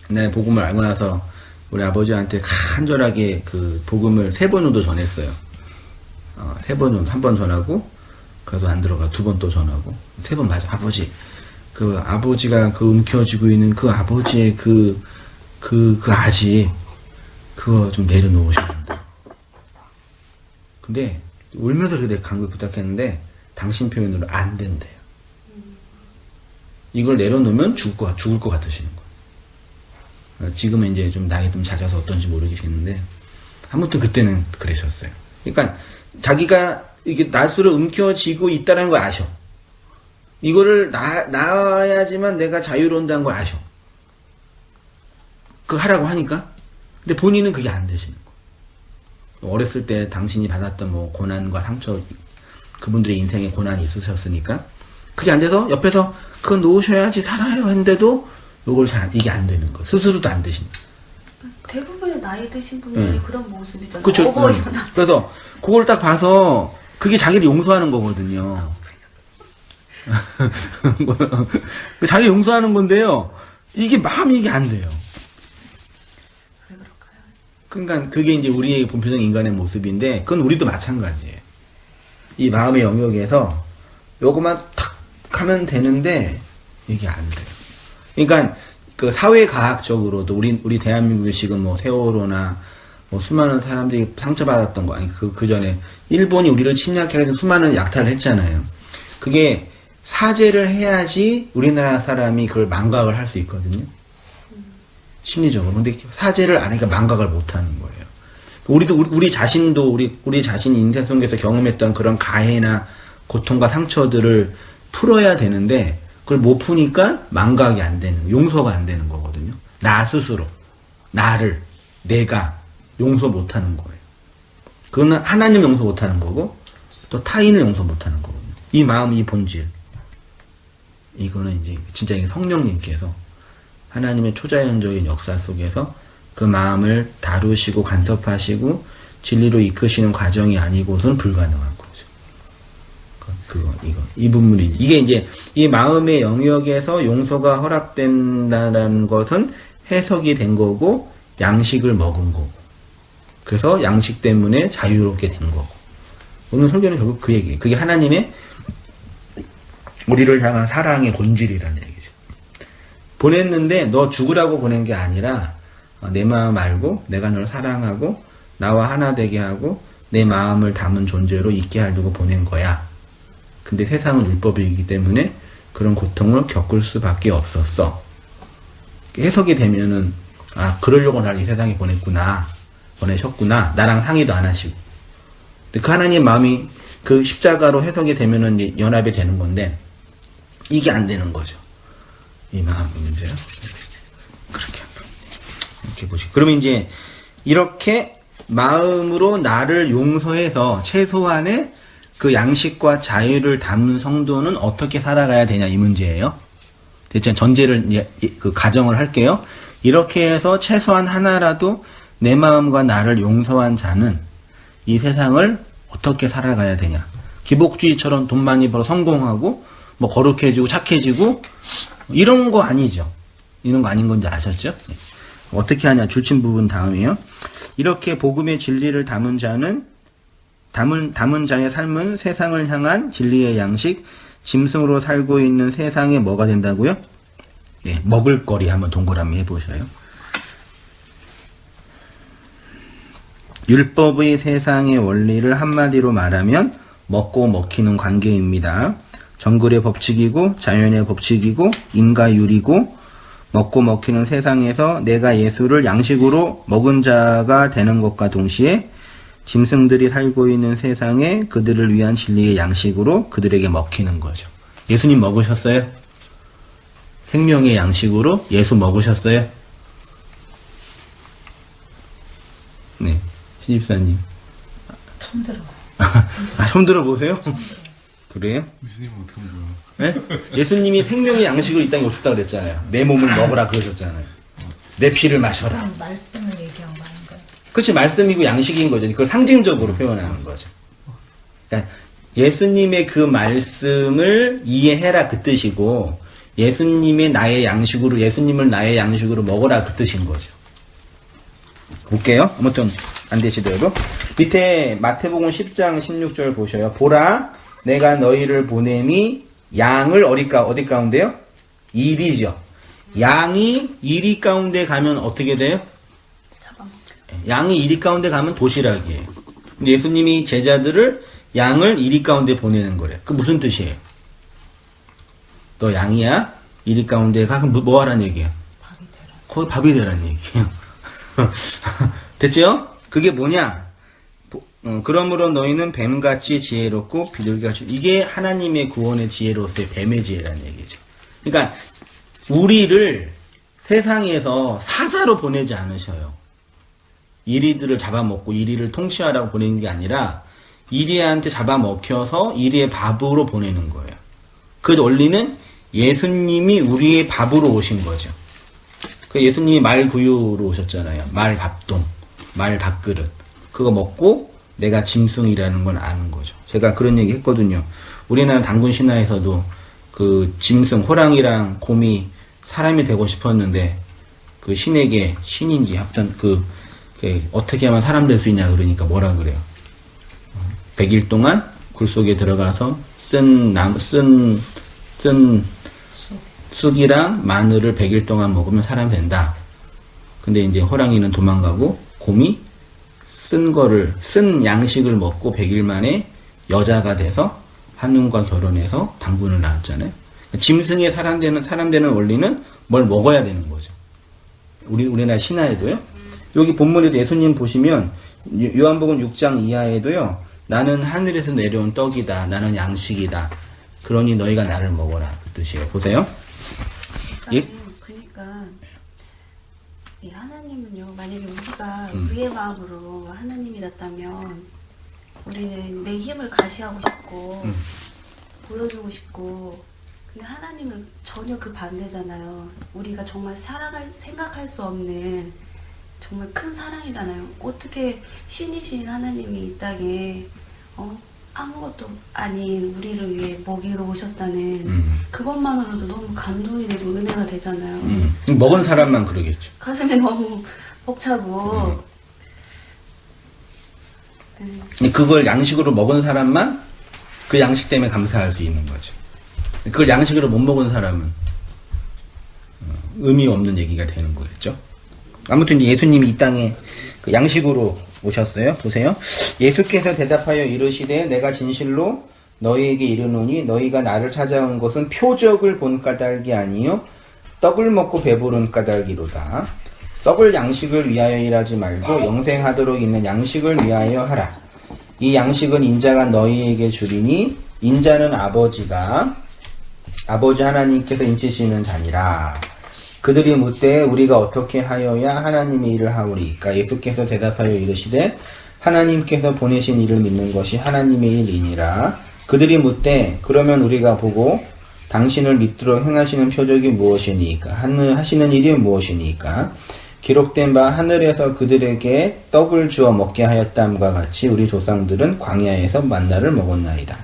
[SPEAKER 1] 네, 복음을 알고 나서, 우리 아버지한테 간절하게 그 복음을 3번 정도 전했어요. 3번 정도, 한 번 전하고, 그래도 안 들어가, 2번 또 전하고, 3번 맞아, 아버지. 아버지가 움켜쥐고 있는 아버지의 아집, 그거 좀 내려놓으셔야 된다. 근데, 울면서 그렇게 간곡히 부탁했는데, 당신 표현으로 안 된대요. 이걸 내려놓으면 죽을 것 같으시는 거예요. 지금은 이제 좀 나이 좀 작아서 어떤지 모르겠는데 아무튼 그때는 그러셨어요. 그러니까 자기가 이게 낫으로 움켜쥐고 있다는 걸 아셔. 이거를 나와야지만 내가 자유로운다는 걸 아셔. 그거 하라고 하니까. 근데 본인은 그게 안 되시는 거. 어렸을 때 당신이 받았던 고난과 상처, 그분들의 인생에 고난이 있으셨으니까 그게 안 돼서 옆에서 그거 놓으셔야지 살아요 했는데도 이게 안 되는 거. 스스로도 안 되신 거.
[SPEAKER 3] 대부분의 나이 드신 분들이 그런 모습이잖아요.
[SPEAKER 1] 그쵸. 그래서 그걸 딱 봐서 그게 자기를 용서하는 거거든요. 자기 용서하는 건데요. 이게 마음이 이게 안 돼요.
[SPEAKER 3] 왜 그럴까요?
[SPEAKER 1] 그러니까 그게 이제 우리의 본표적 인간의 모습인데 그건 우리도 마찬가지예요. 이 마음의 영역에서 요거만 탁 하면 되는데 이게 안 돼요. 그러니까 그 사회과학적으로도 우리 대한민국에 지금 세월호나 수많은 사람들이 상처받았던 거 그 전에 일본이 우리를 침략해서 수많은 약탈을 했잖아요. 그게 사죄를 해야지 우리나라 사람이 그걸 망각을 할 수 있거든요. 심리적으로. 근데 사죄를 안 하니까 망각을 못 하는 거예요. 우리 자신도 우리 자신이 인생 속에서 경험했던 그런 가해나 고통과 상처들을 풀어야 되는데 그걸 못 푸니까 망각이 안 되는, 용서가 안 되는 거거든요. 나 스스로, 나를, 내가 용서 못 하는 거예요. 그거는 하나님 용서 못 하는 거고, 또 타인을 용서 못 하는 거거든요. 이 마음, 이 본질. 이거는 이제 진짜 성령님께서 하나님의 초자연적인 역사 속에서 그 마음을 다루시고 간섭하시고 진리로 이끄시는 과정이 아니고선 불가능한 거죠. 이 부분이. 이게 이제 이 마음의 영역에서 용서가 허락된다는 것은 해석이 된 거고, 양식을 먹은 거고. 그래서 양식 때문에 자유롭게 된 거고. 오늘 설교는 결국 그 얘기예요. 그게 하나님의 우리를 향한 사랑의 본질이라는 얘기죠. 보냈는데 너 죽으라고 보낸 게 아니라 내 마음 알고 내가 널 사랑하고 나와 하나 되게 하고 내 마음을 담은 존재로 있게 하려고 보낸 거야. 근데 세상은 율법이기 때문에 그런 고통을 겪을 수밖에 없었어. 해석이 되면은 그러려고 날 이 세상에 보내셨구나. 나랑 상의도 안 하시고. 근데 그 하나님 마음이 그 십자가로 해석이 되면은 이제 연합이 되는 건데 이게 안 되는 거죠. 이 마음 문제요. 그렇게 한번 이렇게 보시고. 그러면 이제 이렇게 마음으로 나를 용서해서 최소한의 그 양식과 자유를 담은 성도는 어떻게 살아가야 되냐 이 문제예요. 대체 전제를 그 가정을 할게요. 이렇게 해서 최소한 하나라도 내 마음과 나를 용서한 자는 이 세상을 어떻게 살아가야 되냐. 기복주의처럼 돈 많이 벌어 성공하고 뭐 거룩해지고 착해지고 이런 거 아니죠. 이런 거 아닌 건지 아셨죠? 어떻게 하냐 줄친 부분 다음이에요. 이렇게 복음의 진리를 담은 자는 담은 자의 삶은 세상을 향한 진리의 양식, 짐승으로 살고 있는 세상에 뭐가 된다고요? 네, 먹을거리 한번 동그라미 해보셔요. 율법의 세상의 원리를 한마디로 말하면 먹고 먹히는 관계입니다. 정글의 법칙이고 자연의 법칙이고 인과율이고 먹고 먹히는 세상에서 내가 예수를 양식으로 먹은 자가 되는 것과 동시에 짐승들이 살고 있는 세상에 그들을 위한 진리의 양식으로 그들에게 먹히는 거죠. 예수님 먹으셨어요? 생명의 양식으로 예수 먹으셨어요? 네, 신집사님.
[SPEAKER 2] 처음 들어봐요.
[SPEAKER 1] 처음 들어보세요? 그래요?
[SPEAKER 4] 예수님은 어떻게 먹어요?
[SPEAKER 1] 네? 예수님이 생명의 양식을 이 땅에 오셨다 그랬잖아요. 내 몸을 먹으라 그러셨잖아요. 내 피를 마셔라.
[SPEAKER 2] 그럼 말씀을 얘기한 거 아닌가요?
[SPEAKER 1] 그치, 말씀이고 양식인 거죠. 그걸 상징적으로 표현하는 거죠. 그러니까 예수님의 그 말씀을 이해해라 그 뜻이고, 예수님의 나의 양식으로, 예수님을 나의 양식으로 먹어라 그 뜻인 거죠. 볼게요. 아무튼 안 되시더라도 밑에 마태복음 10장 16절 보셔요. 보라, 내가 너희를 보냄이 양을 어디 가운데요? 일이죠. 양이 이리 가운데 가면 어떻게 돼요? 양이 이리 가운데 가면 도시락이에요. 근데 예수님이 제자들을 양을 이리 가운데 보내는 거래요. 그 무슨 뜻이에요? 너 양이야? 이리 가운데 가? 그럼 뭐 하라는 얘기야? 거기 밥이 되라는 얘기예요. 됐죠? 그게 뭐냐? 그러므로 너희는 뱀같이 지혜롭고 비둘기같이, 이게 하나님의 구원의 지혜로서의 뱀의 지혜라는 얘기죠. 그러니까 우리를 세상에서 사자로 보내지 않으셔요. 이리들을 잡아먹고 이리를 통치하라고 보내는 게 아니라 이리한테 잡아먹혀서 이리의 밥으로 보내는 거예요. 그 원리는 예수님이 우리의 밥으로 오신 거죠. 그 예수님이 말구유로 오셨잖아요. 말밥동, 말밥그릇. 그거 먹고 내가 짐승이라는 걸 아는 거죠. 제가 그런 얘기 했거든요. 우리나라 단군 신화에서도 그 짐승, 호랑이랑 곰이 사람이 되고 싶었는데 그 신에게 신인지 합전 그 어떻게 하면 사람 될 수 있냐 그러니까 뭐라 그래요? 100일 동안 굴 속에 들어가서 쓴 쑥이랑 마늘을 100일 동안 먹으면 사람 된다. 근데 이제 호랑이는 도망가고 곰이 쓴 양식을 먹고 100일 만에 여자가 돼서 한눈과 결혼해서 당군을 낳았잖아요. 짐승의 사람 되는 원리는 뭘 먹어야 되는 거죠. 우리나라 신화에도요. 여기 본문에도 예수님 보시면 요한복음 6장 이하에도요. 나는 하늘에서 내려온 떡이다. 나는 양식이다. 그러니 너희가 나를 먹어라. 뜻이에요. 보세요. 예?
[SPEAKER 3] 그러니까 이 하나님은요, 만약에 우리가 우리의 마음으로 하나님이었다면 우리는 내 힘을 가시하고 싶고 보여주고 싶고, 근데 하나님은 전혀 그 반대잖아요. 우리가 정말 생각할 수 없는 정말 큰 사랑이잖아요. 어떻게 신이신 하나님이 이 땅에 아무것도 아닌 우리를 위해 먹이러 오셨다는 그것만으로도 너무 감동이 되고 은혜가 되잖아요.
[SPEAKER 1] 먹은 사람만 그러겠죠.
[SPEAKER 3] 가슴에 너무 벅차고.
[SPEAKER 1] 그걸 양식으로 먹은 사람만 그 양식 때문에 감사할 수 있는 거죠. 그걸 양식으로 못 먹은 사람은 의미 없는 얘기가 되는 거겠죠. 아무튼 예수님이 이 땅에 그 양식으로 오셨어요. 보세요. 예수께서 대답하여 이르시되 내가 진실로 너희에게 이르노니 너희가 나를 찾아온 것은 표적을 본 까닭이 아니요 떡을 먹고 배부른 까닭이로다. 썩을 양식을 위하여 일하지 말고 영생하도록 있는 양식을 위하여 하라. 이 양식은 인자가 너희에게 주리니 인자는 아버지 하나님께서 인치시는 자니라. 그들이 묻되 우리가 어떻게 하여야 하나님의 일을 하오리까? 예수께서 대답하여 이르시되 하나님께서 보내신 일을 믿는 것이 하나님의 일이니라. 그들이 묻되 그러면 우리가 보고 당신을 믿도록 행하시는 표적이 무엇이니까? 하시는 일이 무엇이니까? 기록된 바 하늘에서 그들에게 떡을 주어 먹게 하였다함과 같이 우리 조상들은 광야에서 만나를 먹었나이다.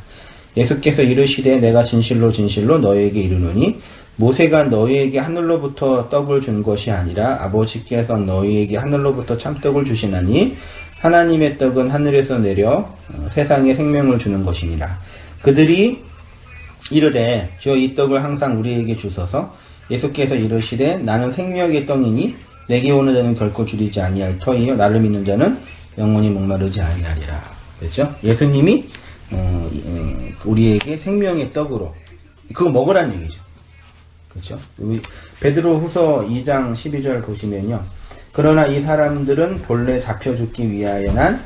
[SPEAKER 1] 예수께서 이르시되 내가 진실로 진실로 너희에게 이르노니 모세가 너희에게 하늘로부터 떡을 준 것이 아니라 아버지께서 너희에게 하늘로부터 참떡을 주시나니 하나님의 떡은 하늘에서 내려 세상에 생명을 주는 것이니라. 그들이 이르되 주여 이 떡을 항상 우리에게 주소서. 예수께서 이르시되 나는 생명의 떡이니 내게 오는 자는 결코 줄이지 아니할 터이요 나를 믿는 자는 영원히 목마르지 아니하리라. 그렇죠? 예수님이 우리에게 생명의 떡으로 그거 먹으란 얘기죠. 그렇죠? 베드로후서 2장 12절 보시면요. 그러나 이 사람들은 본래 잡혀 죽기 위하여 난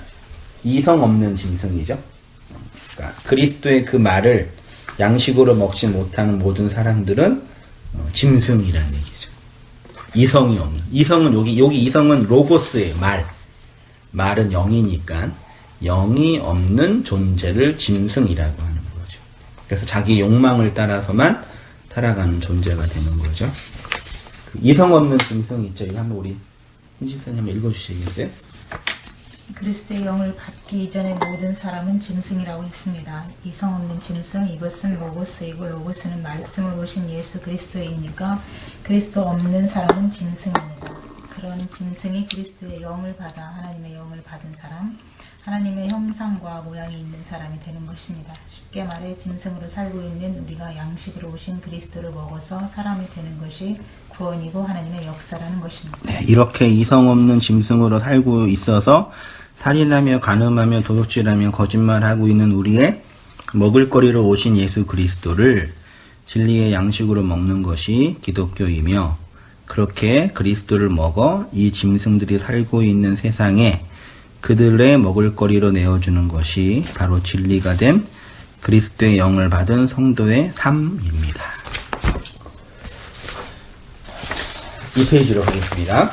[SPEAKER 1] 이성 없는 짐승이죠. 그러니까 그리스도의 그 말을 양식으로 먹지 못하는 모든 사람들은 짐승이라는 얘기죠. 이성이 없는. 이성은 여기 이성은 로고스의 말은 영이니까 영이 없는 존재를 짐승이라고 하는 거죠. 그래서 자기 욕망을 따라서만 살아가는 존재가 되는 거죠. 그 이성 없는 짐승 있죠. 이거 한번 우리 신집사님 한번 읽어주시겠어요?
[SPEAKER 2] 그리스도의 영을 받기 이전에 모든 사람은 짐승이라고 했습니다. 이성 없는 짐승, 이것은 로고스이고 로고스는 말씀을 오신 예수 그리스도이니까 그리스도 없는 사람은 짐승입니다. 그런 짐승이 그리스도의 영을 받아 하나님의 영을 받은 사람, 하나님의 형상과 모양이 있는 사람이 되는 것입니다. 쉽게 말해 짐승으로 살고 있는 우리가 양식으로 오신 그리스도를 먹어서 사람이 되는 것이 구원이고 하나님의 역사라는 것입니다.
[SPEAKER 1] 네, 이렇게 이성 없는 짐승으로 살고 있어서 살인하며 간음하며 도둑질하며 거짓말하고 있는 우리의 먹을거리로 오신 예수 그리스도를 진리의 양식으로 먹는 것이 기독교이며, 그렇게 그리스도를 먹어 이 짐승들이 살고 있는 세상에 그들의 먹을거리로 내어주는 것이 바로 진리가 된 그리스도의 영을 받은 성도의 삶입니다. 이 페이지로 가겠습니다.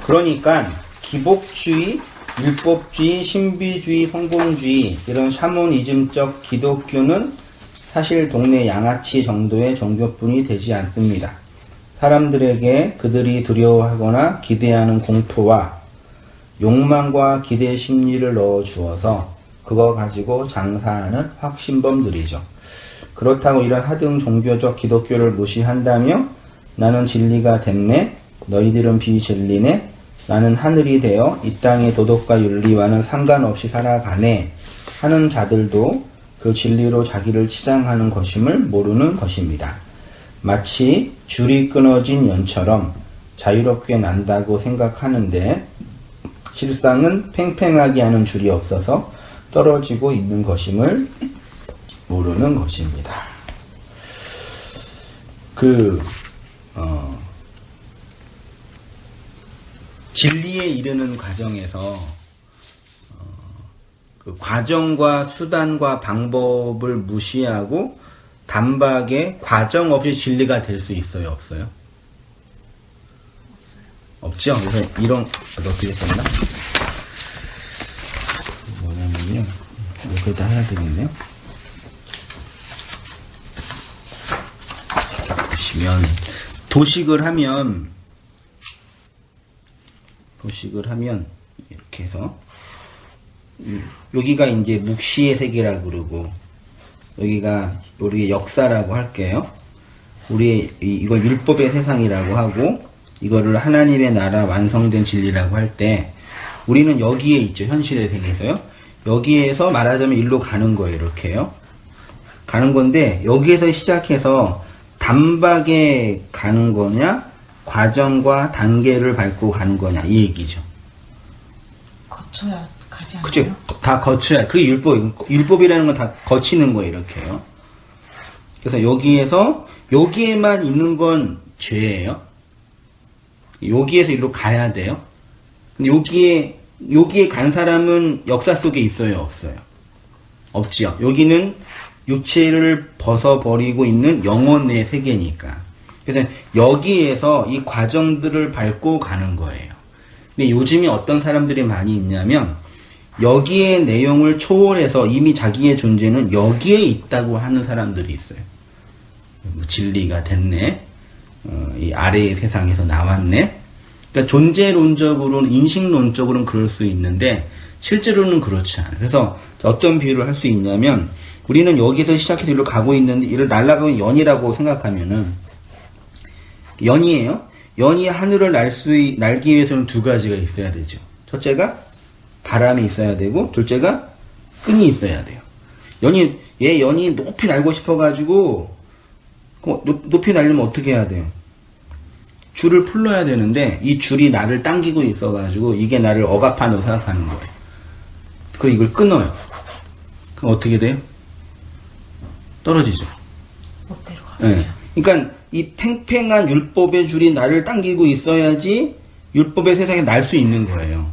[SPEAKER 1] 그러니까 기복주의, 율법주의, 신비주의, 성공주의 이런 샤머니즘적 기독교는 사실 동네 양아치 정도의 종교뿐이 되지 않습니다. 사람들에게 그들이 두려워하거나 기대하는 공포와 욕망과 기대 심리를 넣어주어서 그거 가지고 장사하는 확신범들이죠. 그렇다고 이런 하등 종교적 기독교를 무시한다며 나는 진리가 됐네, 너희들은 비진리네, 나는 하늘이 되어 이 땅의 도덕과 윤리와는 상관없이 살아가네 하는 자들도 그 진리로 자기를 치장하는 것임을 모르는 것입니다. 마치 줄이 끊어진 연처럼 자유롭게 난다고 생각하는데 실상은 팽팽하게 하는 줄이 없어서 떨어지고 있는 것임을 모르는 것입니다. 진리에 이르는 과정에서 그 과정과 수단과 방법을 무시하고 단박에 과정 없이 진리가 될 수 있어요, 없어요? 없죠? 그래서 이런, 어떻게 썼나? 뭐냐면요. 여기다 해야 되겠네요. 보시면, 도식을 하면, 이렇게 해서, 여기가 이제 묵시의 세계라고 그러고, 여기가 우리의 역사라고 할게요. 이걸 율법의 세상이라고 하고, 이거를 하나님의 나라 완성된 진리라고 할 때, 우리는 여기에 있죠. 현실의 세계에서요. 여기에서 말하자면 일로 가는 거예요. 이렇게요. 가는 건데, 여기에서 시작해서 단박에 가는 거냐, 과정과 단계를 밟고 가는 거냐, 이 얘기죠.
[SPEAKER 2] 거쳐야 가지 않나요?
[SPEAKER 1] 그쵸. 다 거쳐야, 그게 율법이라는 건 다 거치는 거예요. 이렇게요. 그래서 여기에만 있는 건 죄예요. 여기에서 이리로 가야 돼요. 근데 여기에 간 사람은 역사 속에 있어요, 없어요? 없지요. 여기는 육체를 벗어버리고 있는 영혼의 세계니까. 그래서 여기에서 이 과정들을 밟고 가는 거예요. 근데 요즘에 어떤 사람들이 많이 있냐면, 여기의 내용을 초월해서 이미 자기의 존재는 여기에 있다고 하는 사람들이 있어요. 뭐 진리가 됐네. 이 아래의 세상에서 나왔네. 그러니까 존재론적으로는, 인식론적으로는 그럴 수 있는데, 실제로는 그렇지 않아요. 그래서 어떤 비유를 할 수 있냐면, 우리는 여기서 시작해서 이리로 가고 있는데, 이를 날아가는 연이라고 생각하면은, 연이에요. 연이 하늘을 날기 위해서는 두 가지가 있어야 되죠. 첫째가 바람이 있어야 되고, 둘째가 끈이 있어야 돼요. 연이 높이 날고 싶어가지고, 높이 날려면 어떻게 해야 돼요? 줄을 풀러야 되는데, 이 줄이 나를 당기고 있어가지고, 이게 나를 억압한다고 생각하는 거예요. 이걸 끊어요. 그럼 어떻게 돼요? 떨어지죠.
[SPEAKER 2] 멋대로 가죠.
[SPEAKER 1] 네. 그러니까, 이 팽팽한 율법의 줄이 나를 당기고 있어야지, 율법의 세상에 날 수 있는 거예요.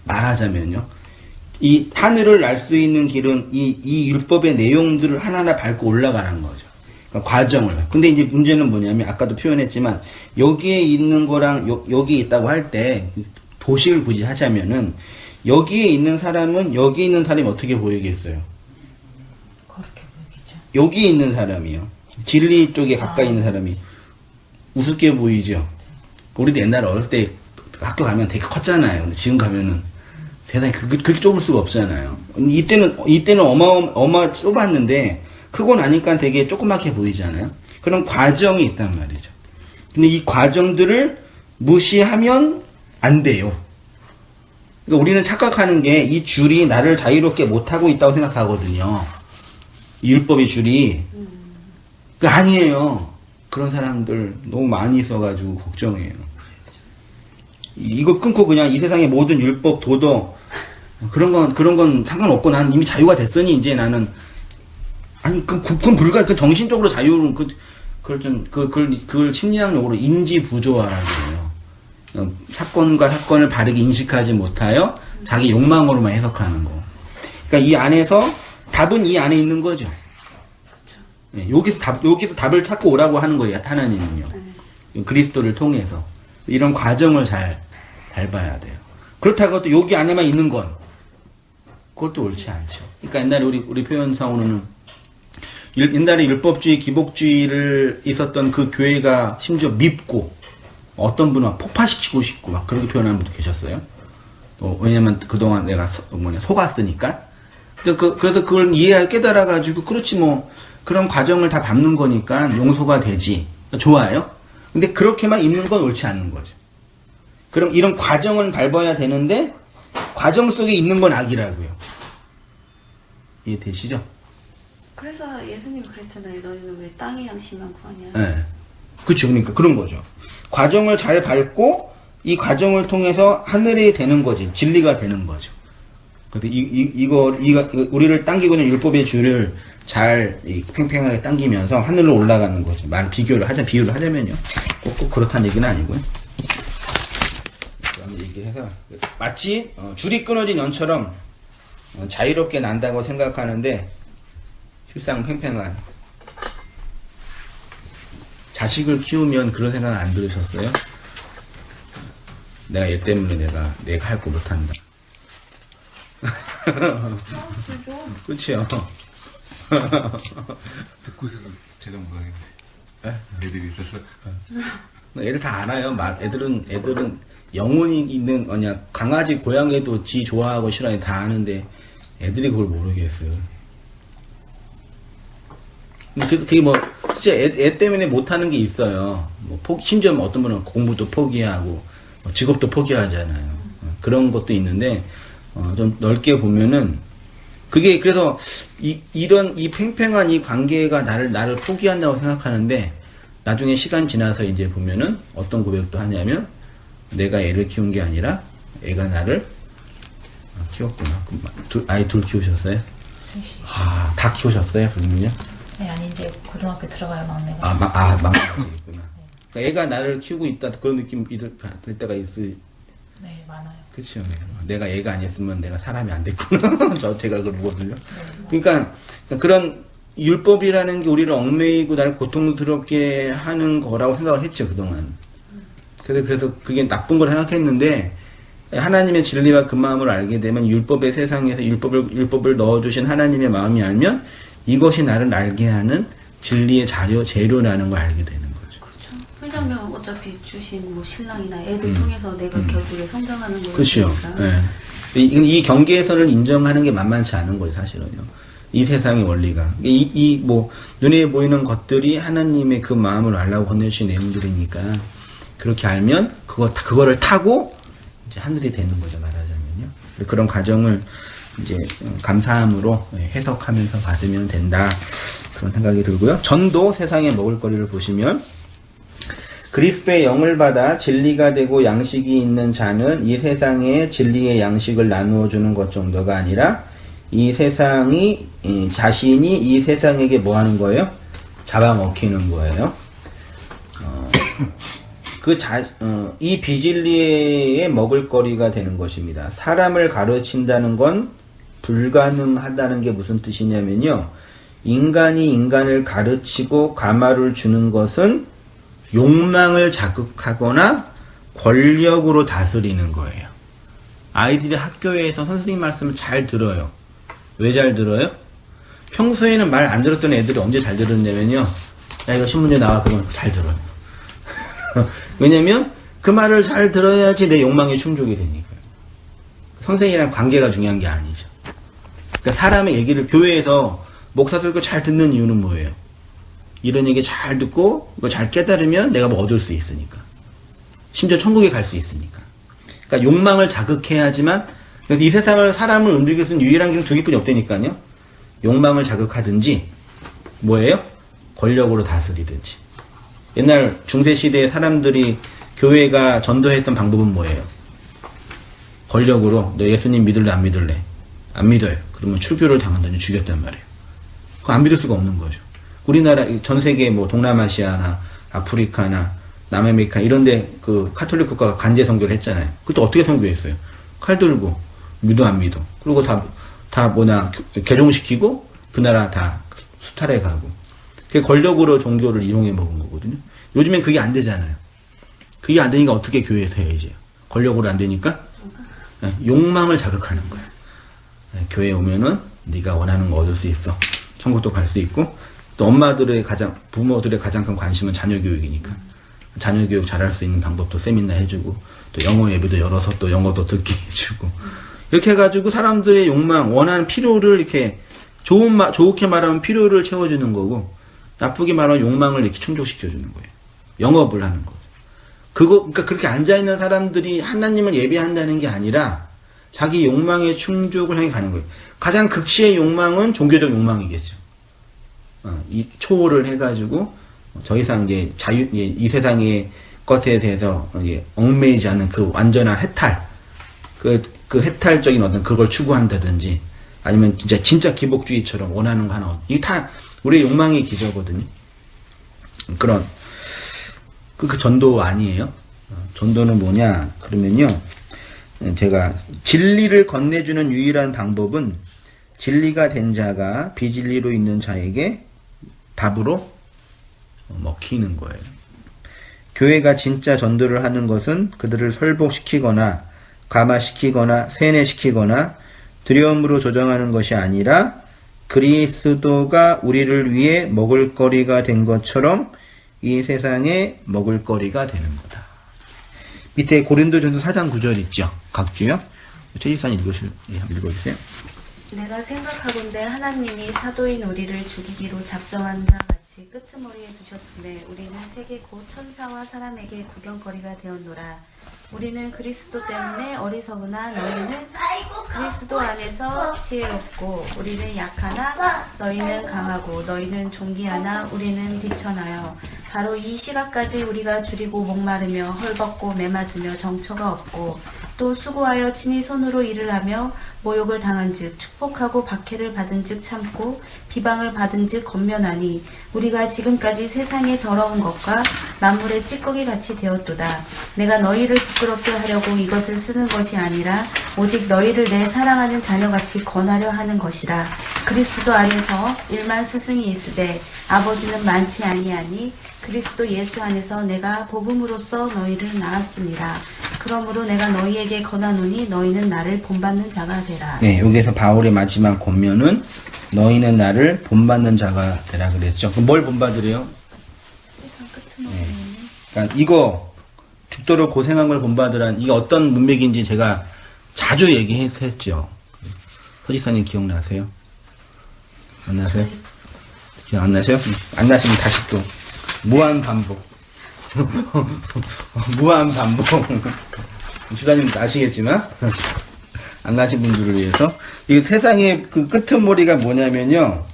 [SPEAKER 1] 말하자면요. 이 하늘을 날 수 있는 길은 이 율법의 내용들을 하나하나 밟고 올라가는 거죠. 그러니까 과정을. 근데 이제 문제는 뭐냐면, 아까도 표현했지만, 여기에 있는 거랑 여기에 있다고 할 때, 도식을 굳이 하자면은, 여기에 있는 사람은 여기에 있는 사람이 어떻게 보이겠어요?
[SPEAKER 2] 그렇게 보이겠죠.
[SPEAKER 1] 여기에 있는 사람이요. 진리 쪽에 가까이 있는 사람이 우습게 보이죠. 우리도 옛날에 어렸을 때 학교 가면 되게 컸잖아요. 근데 지금 가면은 세상이 그렇게 좁을 수가 없잖아요. 이때는 어마 좁았는데, 크고 나니까 되게 조그맣게 보이잖아요. 그런 과정이 있단 말이죠. 근데 이 과정들을 무시하면 안 돼요. 그러니까 우리는 착각하는 게, 이 줄이 나를 자유롭게 못하고 있다고 생각하거든요. 이 율법의 줄이. 아니에요. 그런 사람들 너무 많이 있어가지고 걱정해요. 이거 끊고 그냥 이 세상의 모든 율법, 도덕, 그런 건 상관없고, 나는 이미 자유가 됐으니, 이제 나는, 그건 정신적으로 자유로운, 그걸 심리학 용어로 인지부조화라고 해요. 사건과 사건을 바르게 인식하지 못하여 자기 욕망으로만 해석하는 거. 그러니까 이 안에서, 답은 이 안에 있는 거죠. 네, 여기서 답을 찾고 오라고 하는 거예요, 하나님은요. 그리스도를 통해서. 이런 과정을 잘 밟아야 돼요. 그렇다고 또 여기 안에만 있는 건, 그것도 옳지 않죠. 그러니까 옛날에 우리 표현상으로는, 옛날에 율법주의, 기복주의를 있었던 그 교회가 심지어 밉고, 어떤 분은 막 폭파시키고 싶고, 막 그렇게 표현하는 분도 계셨어요. 왜냐면 그동안 내가 속았으니까. 그래서 그걸 깨달아가지고, 그렇지 뭐, 그런 과정을 다 밟는 거니까 용서가 되지. 좋아요. 근데 그렇게만 있는 건 옳지 않는 거죠. 그럼 이런 과정을 밟아야 되는데, 과정 속에 있는 건 악이라고요. 이해되시죠?
[SPEAKER 3] 그래서 예수님 그랬잖아요. 너희는 왜 땅의 양식만 구하냐.
[SPEAKER 1] 네. 그쵸. 그러니까 그런 거죠. 과정을 잘 밟고, 이 과정을 통해서 하늘이 되는 거지. 진리가 되는 거죠. 근데 이거 우리를 당기고 있는 율법의 줄을 잘 팽팽하게 당기면서 하늘로 올라가는 거죠. 비유를 하자면요. 꼭 그렇다는 얘기는 아니고요. 얘기해서, 마치 줄이 끊어진 연처럼 자유롭게 난다고 생각하는데, 실상 팽팽한 자식을 키우면 그런 생각 안 들으셨어요? 내가 얘 때문에 내가 할 거 못한다. 그치요?
[SPEAKER 4] 듣고 있어서 제가 뭐라겠는데 애들이 있어서
[SPEAKER 1] 애들 다 알아요. 애들은 영혼이 있는, 강아지, 고양이도 지 좋아하고 싫어하는 다 아는데, 애들이 그걸 모르겠어요. 그래서 그게 진짜 애 때문에 못하는 게 있어요. 심지어 어떤 분은 공부도 포기하고, 직업도 포기하잖아요. 그런 것도 있는데, 좀 넓게 보면은, 그게, 그래서, 이 팽팽한 이 관계가 나를 포기한다고 생각하는데, 나중에 시간 지나서 이제 보면은, 어떤 고백도 하냐면, 내가 애를 키운 게 아니라, 애가 나를 키웠구나. 아이 둘 키우셨어요?
[SPEAKER 2] 셋이.
[SPEAKER 1] 다 키우셨어요, 그러면요?
[SPEAKER 2] 네, 아니 이제 고등학교 들어가야 막내가.
[SPEAKER 1] 막내가지구나. 그러니까 애가 나를 키우고 있다, 그런 느낌 들 때가
[SPEAKER 2] 네, 많아요.
[SPEAKER 1] 그쵸. 내가 애가 아니었으면 내가 사람이 안 됐구나. 제가 그러거든요. 그러니까 그런 율법이라는 게 우리를 얽매이고 나를 고통스럽게 하는 거라고 생각을 했죠, 그동안. 그래서 그게 나쁜 걸 생각했는데, 하나님의 진리와 그 마음을 알게 되면 율법의 세상에서 율법을 넣어주신 하나님의 마음이 알면 이것이 나를 알게 하는 진리의 재료라는 걸 알게 되는 거죠.
[SPEAKER 3] 그렇죠. 왜냐면 어차피 주신 뭐 신랑이나 애들 통해서 내가 결국에 성장하는 거니까.
[SPEAKER 1] 그렇죠. 네. 이 경계선을 인정하는 게 만만치 않은 거예요, 사실은요. 이 세상의 원리가. 눈에 보이는 것들이 하나님의 그 마음을 알라고 건네주신 내용들이니까, 그렇게 알면, 그거를 타고, 이제 하늘이 되는 거죠, 말하자면요. 그런 과정을 이제 감사함으로 해석하면서 받으면 된다. 그런 생각이 들고요. 전도 세상의 먹을거리를 보시면, 그리스도의 영을 받아 진리가 되고 양식이 있는 자는 이 세상에 진리의 양식을 나누어 주는 것 정도가 아니라 이 세상이 자신이 이 세상에게 뭐 하는 거예요? 잡아먹히는 거예요. 이 비진리의 먹을거리가 되는 것입니다. 사람을 가르친다는 건 불가능하다는 게 무슨 뜻이냐면요. 인간이 인간을 가르치고 가마를 주는 것은 욕망을 자극하거나 권력으로 다스리는 거예요. 아이들이 학교에서 선생님 말씀을 잘 들어요. 왜 잘 들어요? 평소에는 말 안 들었던 애들이 언제 잘 들었냐면요. 야, 이거 신문에 나와. 그러면 잘 들어요. 왜냐면 그 말을 잘 들어야지 내 욕망이 충족이 되니까요. 선생이랑 관계가 중요한 게 아니죠. 그러니까 사람의 얘기를 교회에서 목사 설교 잘 듣는 이유는 뭐예요? 이런 얘기 잘 듣고 이거 잘 깨달으면 내가 뭐 얻을 수 있으니까. 심지어 천국에 갈 수 있으니까. 그러니까 욕망을 자극해야지만, 그래서 이 세상을 사람을 움직일 수 있는 유일한 길은 두 개뿐이 없다니까요. 욕망을 자극하든지 뭐예요? 권력으로 다스리든지. 옛날 중세시대에 사람들이 교회가 전도했던 방법은 뭐예요? 권력으로 너 예수님 믿을래 안 믿을래? 안 믿어요. 그러면 출교를 당한다니 죽였단 말이에요. 그거 안 믿을 수가 없는 거죠. 우리나라 전 세계 뭐 동남아시아나 아프리카나 남아메리카 이런데 그 카톨릭 국가가 간제 선교를 했잖아요. 그때 어떻게 선교했어요? 칼 들고 믿어 안 믿어. 그리고 다 개종시키고 그 나라 다 수탈해 가고. 그게 권력으로 종교를 이용해 먹은 거거든요. 요즘엔 그게 안 되잖아요. 그게 안 되니까 어떻게 교회에서 해야지? 권력으로 안 되니까 욕망을 자극하는 거예요. 교회에 오면은 네가 원하는 거 얻을 수 있어. 천국도 갈 수 있고 또 부모들의 가장 큰 관심은 자녀 교육이니까 자녀 교육 잘할 수 있는 방법도 세미나 해주고 또 영어 예배도 열어서 또 영어도 듣게 해주고 이렇게 해가지고 사람들의 욕망, 원하는 필요를 이렇게 좋게 말하면 필요를 채워주는 거고 나쁘게 말하면 욕망을 이렇게 충족시켜주는 거예요. 영업을 하는 거죠. 그러니까 그렇게 앉아있는 사람들이 하나님을 예배한다는 게 아니라 자기 욕망의 충족을 향해 가는 거예요. 가장 극치의 욕망은 종교적 욕망이겠죠. 이 초월을 해가지고 더 이상 이제 이 세상의 것에 대해서 얽매이지 않는 그 완전한 해탈, 그 해탈적인 어떤 그걸 추구한다든지 아니면 진짜 기복주의처럼 원하는 거 하나, 이게 다 우리의 욕망의 기저거든요. 그런 그 전도 아니에요. 전도는 뭐냐 그러면요, 제가 진리를 건네주는 유일한 방법은 진리가 된 자가 비진리로 있는 자에게 밥으로 먹히는 거예요. 교회가 진짜 전도를 하는 것은 그들을 설복시키거나 감화시키거나 세뇌시키거나 두려움으로 조정하는 것이 아니라 그리스도가 우리를 위해 먹을거리가 된 것처럼 이 세상에 먹을거리가 되는 거다. 밑에 고린도전서 4장 9절 있죠. 각주요. 최지사님 읽어주세요.
[SPEAKER 3] 내가 생각하건대 하나님이 사도인 우리를 죽이기로 작정한 자 같이 끄트머리에 두셨음에 우리는 세계 곧 천사와 사람에게 구경거리가 되었노라. 우리는 그리스도 때문에 어리석으나 너희는 그리스도 안에서 지혜롭고 우리는 약하나 너희는 강하고 너희는 존귀하나 우리는 비천하여 바로 이 시각까지 우리가 줄이고 목마르며 헐벗고 매맞으며 정처가 없고 또 수고하여 친히 손으로 일을 하며 모욕을 당한즉 축복하고 박해를 받은즉 참고 비방을 받은즉 권면하니 우리가 지금까지 세상의 더러운 것과 만물의 찌꺼기 같이 되었도다. 내가 너희를 부끄럽게 하려고 이것을 쓰는 것이 아니라 오직 너희를 내 사랑하는 자녀같이 권하려 하는 것이라. 그리스도 안에서 일만 스승이 있으되 아버지는 많지 아니하니 그리스도 예수 안에서 내가 복음으로써 너희를 낳았습니다. 그러므로 내가 너희에게 권하노니 너희는 나를 본받는 자가 되라.
[SPEAKER 1] 네, 여기서 바울의 마지막 권면은 너희는 나를 본받는 자가 되라 그랬죠. 그럼 뭘 본받으래요?
[SPEAKER 3] 세상 끝은
[SPEAKER 1] 네. 그러니까 이거 죽도록 고생한 걸 본받으란 이게 어떤 문맥인지 제가 자주 얘기했죠. 서지사님 기억나세요? 안 나세요? 기억 안 나세요? 안 나시면 다시 또 무한 반복. 무한 반복. 주사님 아시겠지만 안 나신 분들을 위해서 이 세상의 그 끄트머리가 뭐냐면요.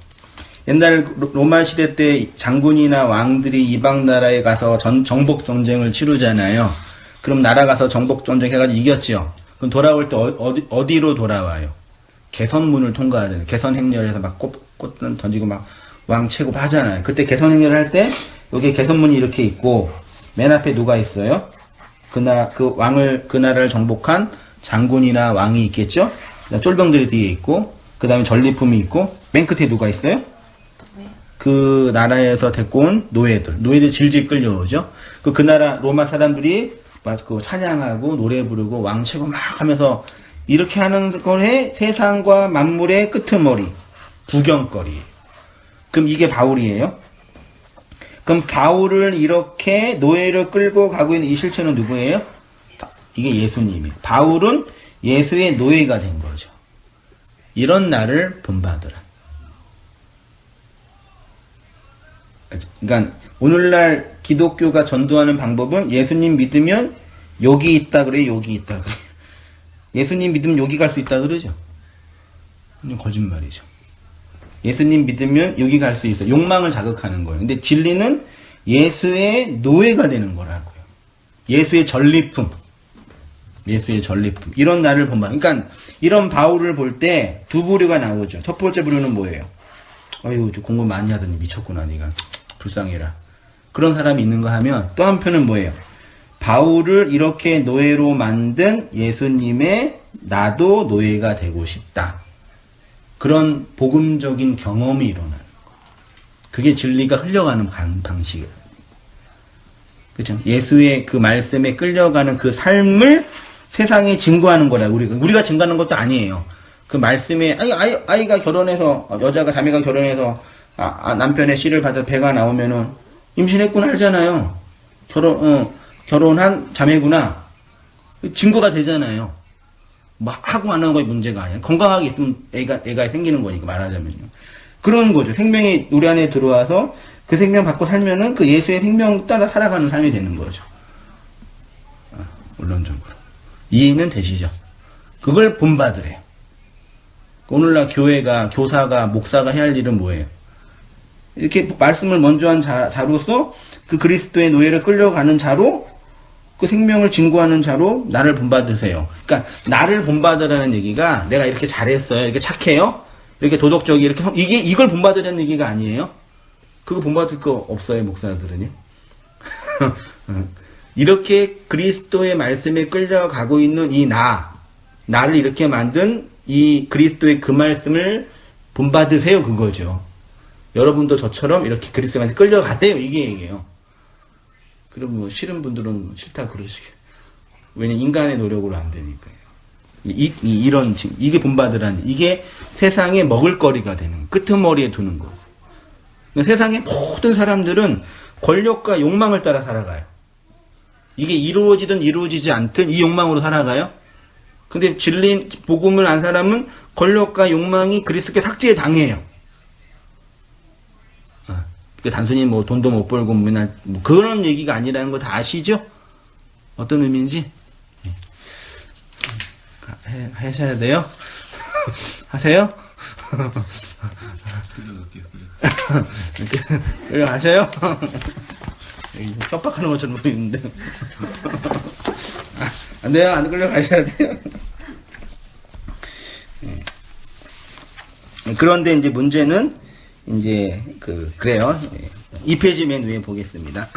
[SPEAKER 1] 옛날 로마 시대 때 장군이나 왕들이 이방 나라에 가서 정복 전쟁을 치르잖아요. 그럼 나라 가서 정복 전쟁 해가지고 이겼죠. 그럼 돌아올 때 어디로 돌아와요? 개선문을 통과하잖아요. 개선 행렬에서 막 꽃 던지고 막 왕 채고 하잖아요. 그때 개선 행렬을 할 때 여기 개선문이 이렇게 있고 맨 앞에 누가 있어요? 그 나라를 정복한 장군이나 왕이 있겠죠? 쫄병들이 뒤에 있고 그 다음에 전리품이 있고 맨 끝에 누가 있어요? 그 나라에서 데리고 온 노예들 질질 끌려오죠. 그 나라 로마 사람들이 막 그 찬양하고 노래 부르고 왕치고 막 하면서 이렇게 하는 거에 세상과 만물의 끄트머리, 구경거리. 그럼 이게 바울이에요. 그럼 바울을 이렇게 노예를 끌고 가고 있는 이 실체는 누구예요? 이게 예수님이에요. 바울은 예수의 노예가 된 거죠. 이런 나를 본받으라. 그러니까 오늘날 기독교가 전도하는 방법은 예수님 믿으면 여기 있다 그래요. 여기 있다 그래요. 예수님 믿으면 여기 갈 수 있다 그러죠. 이건 거짓말이죠. 예수님 믿으면 여기 갈 수 있어요. 욕망을 자극하는 거예요. 근데 진리는 예수의 노예가 되는 거라고요. 예수의 전리품. 이런 나를 본받. 그러니까 이런 바울을 볼 때 두 부류가 나오죠. 첫 번째 부류는 뭐예요? 아유, 공부 많이 하더니 미쳤구나, 네가. 불쌍해라. 그런 사람이 있는가 하면 또 한편은 뭐예요? 바울을 이렇게 노예로 만든 예수님의 나도 노예가 되고 싶다. 그런 복음적인 경험이 일어나는 거. 그게 진리가 흘려가는 방식이에요. 그렇죠? 예수의 그 말씀에 끌려가는 그 삶을 세상에 증거하는 거라. 우리가 증거하는 것도 아니에요. 그 말씀에 아이가 결혼해서 여자가 자매가 결혼해서 남편의 씨를 받아 배가 나오면은 임신했구나 알잖아요. 결혼한 자매구나 증거가 되잖아요. 막 하고 안 하는 거에 문제가 아니야. 건강하게 있으면 애가 생기는 거니까 말하자면요. 그런 거죠. 생명이 우리 안에 들어와서 그 생명 갖고 살면은 그 예수의 생명 따라 살아가는 삶이 되는 거죠. 물론적으로 이해는 되시죠? 그걸 본받으래요. 오늘날 교사가 목사가 해야 할 일은 뭐예요? 이렇게 말씀을 먼저 한 자로서 그 그리스도의 노예를 끌려가는 자로 그 생명을 증거하는 자로 나를 본받으세요. 그러니까 나를 본받으라는 얘기가 내가 이렇게 잘했어요. 이렇게 착해요. 이렇게 도덕적이 이렇게 이걸 본받으라는 얘기가 아니에요. 그거 본받을 거 없어요, 목사들은요. 이렇게 그리스도의 말씀에 끌려가고 있는 이 나를 이렇게 만든 이 그리스도의 그 말씀을 본받으세요, 그거죠. 여러분도 저처럼 이렇게 그리스도한테 끌려갔대요. 이게 얘기예요. 그럼 뭐 싫은 분들은 싫다 그러시게. 왜냐면 인간의 노력으로 안 되니까요. 이게 본받으라는, 이게 세상의 먹을거리가 되는, 끄트머리에 두는 거. 세상의 모든 사람들은 권력과 욕망을 따라 살아가요. 이게 이루어지든 이루어지지 않든 이 욕망으로 살아가요. 근데 진리 복음을 안 사람은 권력과 욕망이 그리스도께 삭제에 당해요. 단순히 뭐 돈도 못 벌고 뭐 그런 얘기가 아니라는 거 다 아시죠? 어떤 의미인지 하셔야 돼요. 하세요? 끌려가셔요? 협박하는 것처럼 보이는데. 안 돼요. 안 끌려가셔야 돼요. 그런데 이제 문제는 이제 그래요. 2페이지 맨 위에 보겠습니다.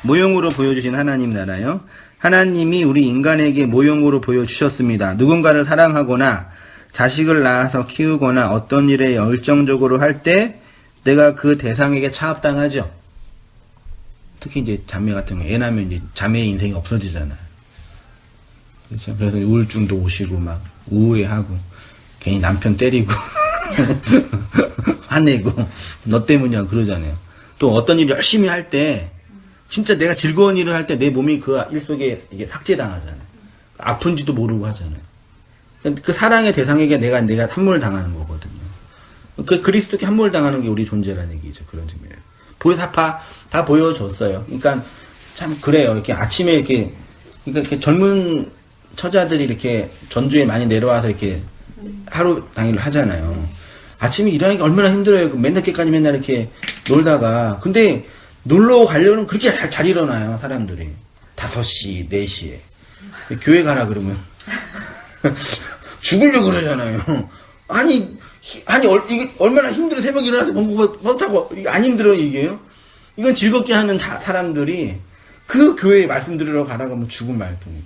[SPEAKER 1] 모형으로 보여주신 하나님 나라요. 하나님이 우리 인간에게 모형으로 보여주셨습니다. 누군가를 사랑하거나 자식을 낳아서 키우거나 어떤 일에 열정적으로 할 때 내가 그 대상에게 차압당하죠. 특히 이제 자매 같은 경우 애 낳으면 이제 자매의 인생이 없어지잖아요. 그렇죠? 그래서 우울증도 오시고 막 우울해하고 괜히 남편 때리고 화내고 너 때문이야 그러잖아요. 또 어떤 일 열심히 할 때 진짜 내가 즐거운 일을 할 때 내 몸이 그 일 속에 이게 삭제당하잖아요. 아픈지도 모르고 하잖아요. 그 사랑의 대상에게 내가 함몰 당하는 거거든요. 그 그리스도께 함몰 당하는 게 우리 존재라는 얘기죠. 그런 의미에서. 다 보여줬어요. 그러니까 참 그래요. 이렇게 아침에 이렇게 젊은 처자들이 이렇게 전주에 많이 내려와서 이렇게 하루 당일을 하잖아요. 아침에 일하니까 얼마나 힘들어요. 맨날 깨까지 맨날 이렇게 놀다가. 근데 놀러 가려면 그렇게 잘 일어나요, 사람들이. 5시, 4시에. 교회 가라 그러면. 죽으려고 그러잖아요. 아니, 이게 얼마나 힘들어. 새벽에 일어나서 못하고. 이게 안 힘들어, 이게요? 이건 즐겁게 하는 사람들이 그 교회에 말씀 들으러 가라 그러면 죽은 말뿐이.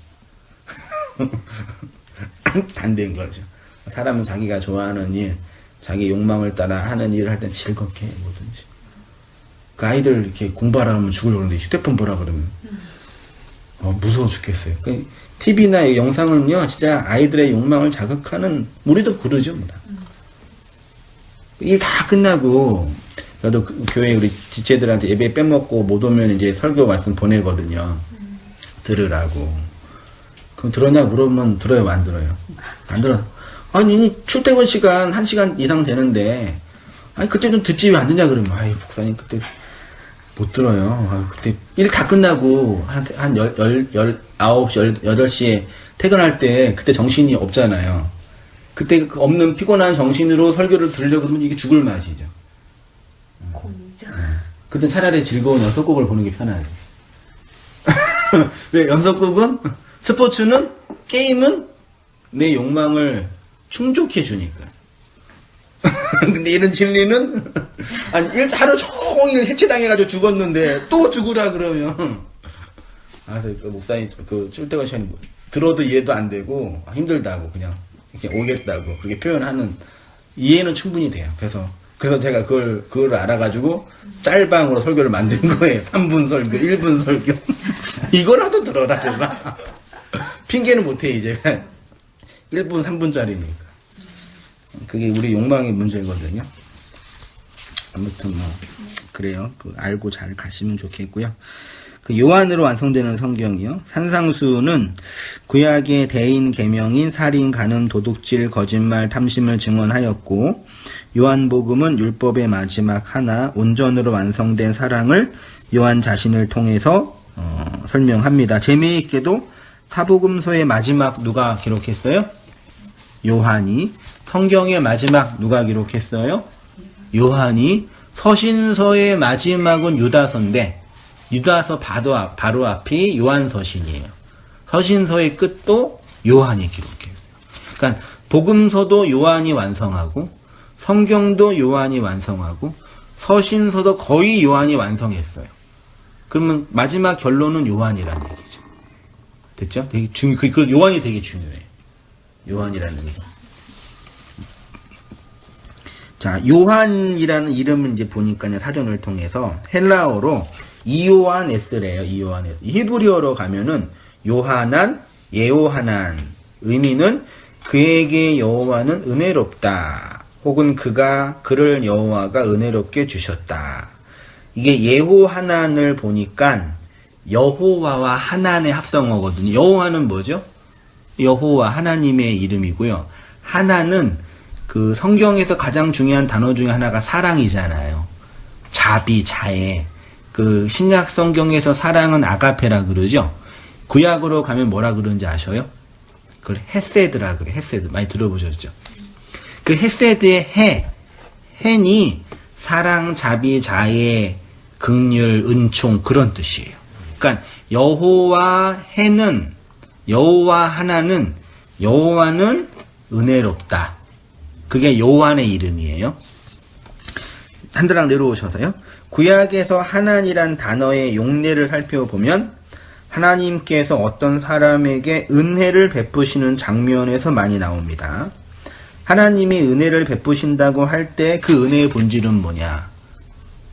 [SPEAKER 1] 반대인 거죠. 사람은 자기가 좋아하는 일, 자기 욕망을 따라 하는 일을 할 땐 즐겁게 해, 뭐든지. 그 아이들 이렇게 공부하라 하면 죽으려고 그러는데 휴대폰 보라 그러면 무서워 죽겠어요. 그 TV나 영상을요, 진짜 아이들의 욕망을 자극하는, 우리도 그러죠, 뭐 다. 일 다 끝나고, 저도 교회 우리 지체들한테 예배 빼먹고 못 오면 이제 설교 말씀 보내거든요. 들으라고. 그럼 들었냐 물어보면 들어요, 안 들어요? 안 들어. 아니, 출퇴근 시간 1시간 이상 되는데, 아니, 그때 좀 듣지 왜 안 듣냐 그러면, 아이, 목사님, 그때 못 들어요. 그때 일 다 끝나고, 한 9시, 8시에 퇴근할 때, 그때 정신이 없잖아요. 그때 그 없는 피곤한 정신으로 설교를 들으려고 하면 이게 죽을 맛이죠.
[SPEAKER 3] 고민이죠.
[SPEAKER 1] 그때 차라리 즐거운 연속극을 보는 게 편하죠. 왜 연속극은, 스포츠는, 게임은 내 욕망을 충족해 주니까. 근데 이런 진리는 하루 종일 해체당해가지고 죽었는데 또 죽으라 그러면 그래서 그 목사님 그 출퇴근 시간에 들어도 이해도 안 되고 힘들다고 그냥 이렇게 오겠다고 그렇게 표현하는 이해는 충분히 돼요. 그래서 제가 그걸 알아가지고 짤방으로 설교를 만든 거예요. 3분 설교, 1분 설교. 이거라도 들어라 제발. 핑계는 못해 이제. 1분, 3분짜리니까. 그게 우리 욕망의 문제거든요. 아무튼 그래요. 알고 잘 가시면 좋겠고요. 요한으로 완성되는 성경이요. 산상수는 구약의 대인 계명인 살인, 간음, 도둑질, 거짓말, 탐심을 증언하였고, 요한복음은 율법의 마지막 하나, 온전으로 완성된 사랑을 요한 자신을 통해서 설명합니다. 재미있게도 사복음서의 마지막 누가 기록했어요? 요한이. 성경의 마지막 누가 기록했어요? 요한이. 서신서의 마지막은 유다서인데 유다서 바로 앞이 요한서신이에요. 서신서의 끝도 요한이 기록했어요. 그러니까 복음서도 요한이 완성하고 성경도 요한이 완성하고 서신서도 거의 요한이 완성했어요. 그러면 마지막 결론은 요한이라는 얘기죠. 됐죠? 되게 그 요한이 되게 중요해요. 요한이라는 게. 자, 요한이라는 이름을 이제 보니까요, 사전을 통해서 헬라어로 이오아네스래요, 이오아네스. 히브리어로 가면은 요하난, 예호하난. 의미는 그에게 여호와는 은혜롭다. 혹은 그를 여호와가 은혜롭게 주셨다. 이게 예호하난을 보니까 여호와와 하난의 합성어거든요. 여호와는 뭐죠? 여호와 하나님의 이름이고요. 하난은 그 성경에서 가장 중요한 단어 중에 하나가 사랑이잖아요. 자비, 자애. 그 신약 성경에서 사랑은 아가페라 그러죠. 구약으로 가면 뭐라 그러는지 아셔요? 그걸 헤세드라 그래. 헤세드 많이 들어보셨죠? 그 헤세드의 해니 사랑, 자비, 자애, 긍휼, 은총 그런 뜻이에요. 그러니까 여호와 해는 여호와 하나는 여호와는 은혜롭다. 그게 요한의 이름이에요. 한 드락 내려오셔서요. 구약에서 하나니란 단어의 용례를 살펴보면 하나님께서 어떤 사람에게 은혜를 베푸시는 장면에서 많이 나옵니다. 하나님이 은혜를 베푸신다고 할 때 그 은혜의 본질은 뭐냐?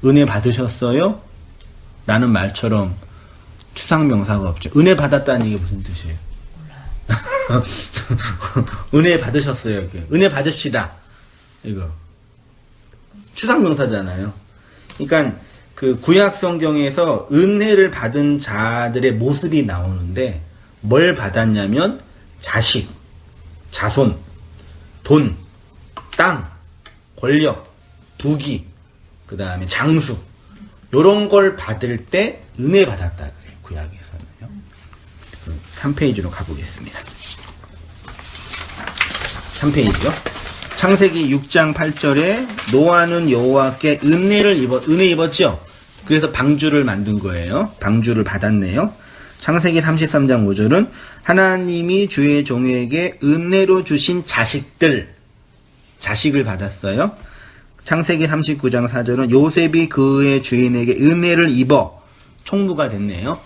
[SPEAKER 1] 은혜 받으셨어요? 라는 말처럼 추상명사가 없죠. 은혜 받았다는 이게 무슨 뜻이에요? 은혜 받으셨어요. 이렇게. 은혜 받으시다. 이거. 추상명사잖아요. 그러니까 그 구약 성경에서 은혜를 받은 자들의 모습이 나오는데 뭘 받았냐면 자식, 자손, 돈, 땅, 권력, 부귀, 그 다음에 장수 요런 걸 받을 때 은혜 받았다 그래요. 구약에서는요. 3페이지로 가보겠습니다. 3페이지요. 창세기 6장 8절에 노아는 여호와께 은혜 입었죠? 그래서 방주를 만든 거예요. 방주를 받았네요. 창세기 33장 5절은 하나님이 주의 종에게 은혜로 주신 자식을 받았어요. 창세기 39장 4절은 요셉이 그의 주인에게 은혜를 입어 총무가 됐네요.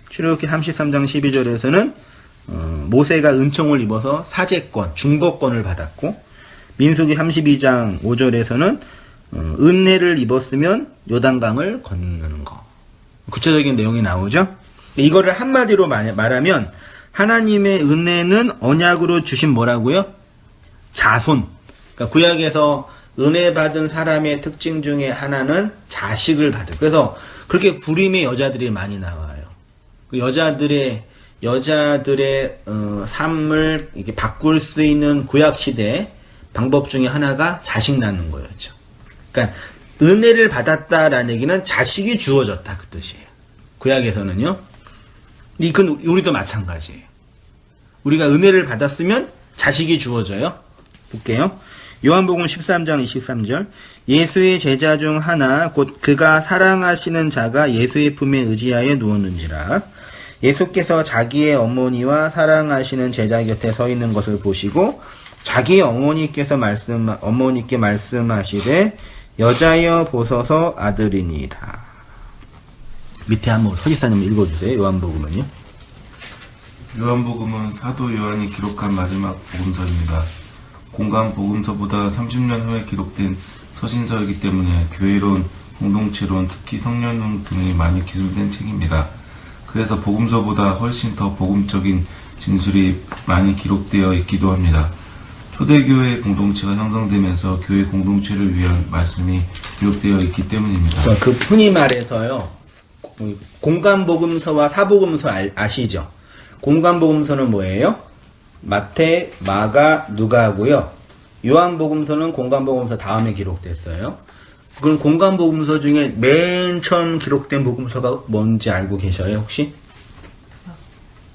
[SPEAKER 1] 출애굽기 33장 12절에서는 모세가 은총을 입어서 사제권, 중보권을 받았고 민수기 32장 5절에서는 은혜를 입었으면 요단강을 건너는 거. 구체적인 내용이 나오죠. 이거를 한마디로 말하면 하나님의 은혜는 언약으로 주신 뭐라고요? 자손. 그러니까 구약에서 은혜 받은 사람의 특징 중에 하나는 자식을 받을. 그래서 그렇게 불임의 여자들이 많이 나와요. 그 여자들의 삶을 이렇게 바꿀 수 있는 구약 시대 방법 중에 하나가 자식 낳는 거였죠. 그러니까 은혜를 받았다라는 얘기는 자식이 주어졌다 그 뜻이에요. 구약에서는요. 이건 우리도 마찬가지예요. 우리가 은혜를 받았으면 자식이 주어져요. 볼게요. 요한복음 13장 23절 예수의 제자 중 하나 곧 그가 사랑하시는 자가 예수의 품에 의지하여 누웠는지라. 예수께서 자기의 어머니와 사랑하시는 제자 곁에 서 있는 것을 보시고 자기의 어머니께 말씀하시되 여자여 보소서 아들이니이다. 밑에 한번 서기사님 읽어주세요. 요한복음은요.
[SPEAKER 4] 요한복음은 사도 요한이 기록한 마지막 복음서입니다. 공간 복음서보다 30년 후에 기록된 서신서이기 때문에 교회론, 공동체론, 특히 성령론 등이 많이 기술된 책입니다. 그래서 복음서보다 훨씬 더 복음적인 진술이 많이 기록되어 있기도 합니다. 초대교회 공동체가 형성되면서 교회 공동체를 위한 말씀이 기록되어 있기 때문입니다.
[SPEAKER 1] 그 흔히 말해서요. 공간복음서와 사복음서 아시죠? 공간복음서는 뭐예요? 마태, 마가, 누가고요. 요한복음서는 공간복음서 다음에 기록됐어요. 그럼 공간복음서 중에 맨 처음 기록된 복음서가 뭔지 알고 계셔요, 혹시?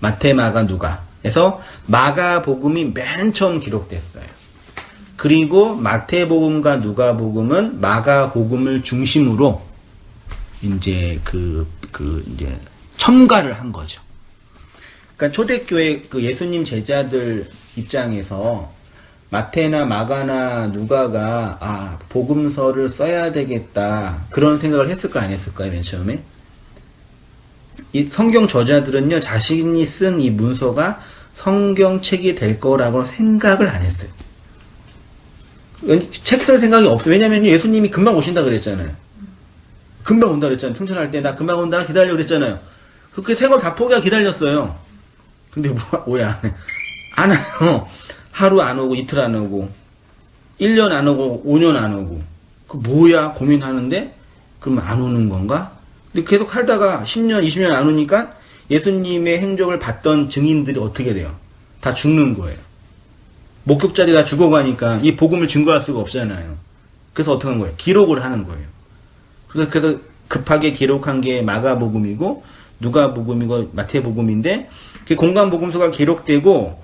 [SPEAKER 1] 마태, 마가, 누가에서 마가복음이 맨 처음 기록됐어요. 그리고 마태복음과 누가복음은 마가복음을 중심으로 이제 이제 첨가를 한 거죠. 그러니까 초대교회 그 예수님 제자들 입장에서 마태나 마가나 누가가 복음서를 써야 되겠다 그런 생각을 했을까 안 했을까요? 맨 처음에 이 성경 저자들은요 자신이 쓴 이 문서가 성경책이 될 거라고 생각을 안 했어요. 책 쓸 생각이 없어. 왜냐면 예수님이 금방 오신다 그랬잖아요. 금방 온다 그랬잖아요. 승천할 때 나 금방 온다 기다려 그랬잖아요. 그 생각 다 포기하고 기다렸어요. 근데 왜 안 해? 안 와요. 하루 안 오고 이틀 안 오고 1년 안 오고 5년 안 오고 그 뭐야 고민하는데 그러면 안 오는 건가? 근데 계속 하다가 10년 20년 안 오니까 예수님의 행적을 봤던 증인들이 어떻게 돼요? 다 죽는 거예요. 목격자들이 다 죽어가니까 이 복음을 증거할 수가 없잖아요. 그래서 어떻게 하는 거예요? 기록을 하는 거예요. 그래서 급하게 기록한 게 마가복음이고 누가복음이고 마태복음인데 그 공간복음서가 기록되고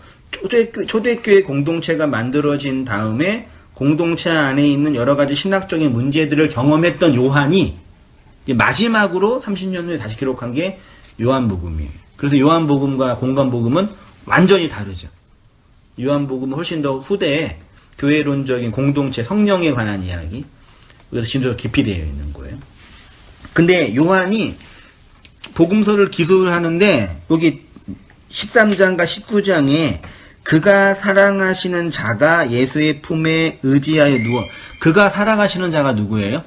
[SPEAKER 1] 초대교회 공동체가 만들어진 다음에 공동체 안에 있는 여러 가지 신학적인 문제들을 경험했던 요한이 마지막으로 30년 후에 다시 기록한 게 요한복음이에요. 그래서 요한복음과 공간복음은 완전히 다르죠. 요한복음은 훨씬 더 후대에 교회론적인 공동체 성령에 관한 이야기, 그래서 진짜 깊이 되어 있는 거예요. 근데 요한이 복음서를 기술을 하는데 여기 13장과 19장에 그가 사랑하시는 자가 예수의 품에 의지하여 누워. 그가 사랑하시는 자가 누구예요?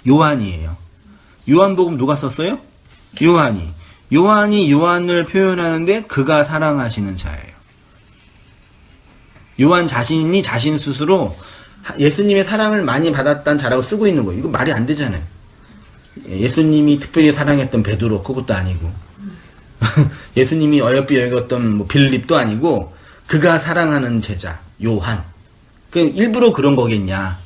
[SPEAKER 1] 요한이에요. 요한복음 누가 썼어요? 요한이. 요한이 요한을 표현하는데 그가 사랑하시는 자예요. 요한 자신이 자신 스스로 예수님의 사랑을 많이 받았다는 자라고 쓰고 있는 거예요. 이거 말이 안 되잖아요. 예수님이 특별히 사랑했던 베드로 그것도 아니고 예수님이 어여삐 여겼던 뭐 빌립도 아니고 그가 사랑하는 제자 요한. 그 일부러 그런 거겠냐?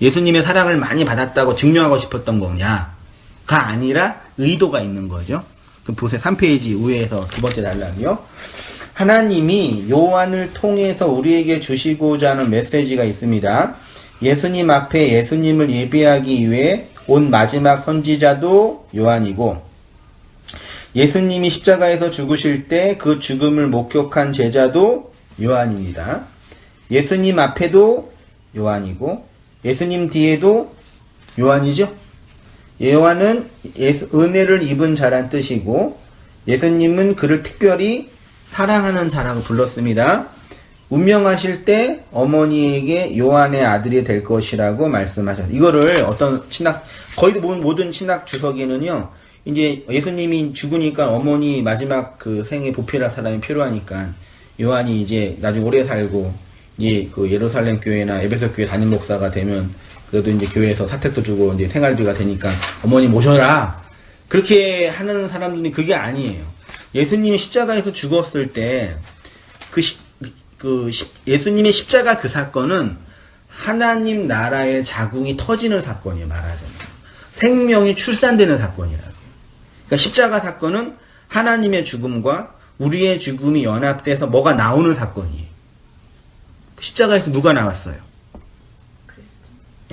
[SPEAKER 1] 예수님의 사랑을 많이 받았다고 증명하고 싶었던 거냐가 아니라 의도가 있는 거죠. 그럼 보세요. 3페이지 위에서 두 번째 단락이요. 하나님이 요한을 통해서 우리에게 주시고자 하는 메시지가 있습니다. 예수님 앞에 예수님을 예비하기 위해 온 마지막 선지자도 요한이고 예수님이 십자가에서 죽으실 때 그 죽음을 목격한 제자도 요한입니다. 예수님 앞에도 요한이고 예수님 뒤에도 요한이죠. 요한은 은혜를 입은 자란 뜻이고 예수님은 그를 특별히 사랑하는 자라고 불렀습니다. 운명하실 때 어머니에게 요한의 아들이 될 것이라고 말씀하셨어요. 이거를 어떤 신학, 거의 모든 신학 주석에는요, 이제 예수님이 죽으니까 어머니 마지막 그 생에 보필할 사람이 필요하니까 요한이 이제 나중에 오래 살고 이제 그 예루살렘 교회나 에베소 교회 담임 목사가 되면 그래도 이제 교회에서 사택도 주고 이제 생활비가 되니까 어머니 모셔라. 그렇게 하는 사람들이 그게 아니에요. 예수님이 십자가에서 죽었을 때 예수님의 십자가 그 사건은 하나님 나라의 자궁이 터지는 사건이에요. 말하자면 생명이 출산되는 사건이라고. 그러니까 십자가 사건은 하나님의 죽음과 우리의 죽음이 연합돼서 뭐가 나오는 사건이에요. 십자가에서 누가 나왔어요?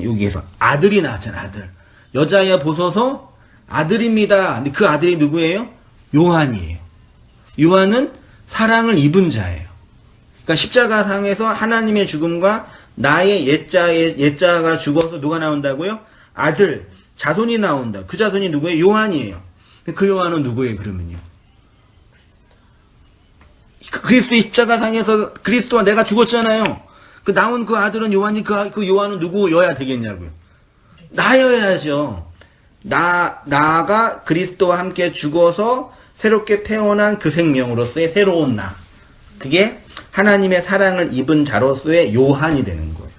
[SPEAKER 1] 여기에서 아들이 나왔잖아. 아들. 여자여 보소서 아들입니다. 근데 그 아들이 누구예요? 요한이에요. 요한은 사랑을 입은 자예요. 그러니까 십자가상에서 하나님의 죽음과 나의 옛자가 죽어서 누가 나온다고요? 아들, 자손이 나온다. 그 자손이 누구예요? 요한이에요. 그 요한은 누구예요, 그러면요? 그리스도의 십자가상에서 그리스도와 내가 죽었잖아요. 그 나온 그 아들은 요한이 그 요한은 누구여야 되겠냐고요? 나여야죠. 나가 그리스도와 함께 죽어서 새롭게 태어난 그 생명으로서의 새로운 나. 그게 하나님의 사랑을 입은 자로서의 요한이 되는 거예요.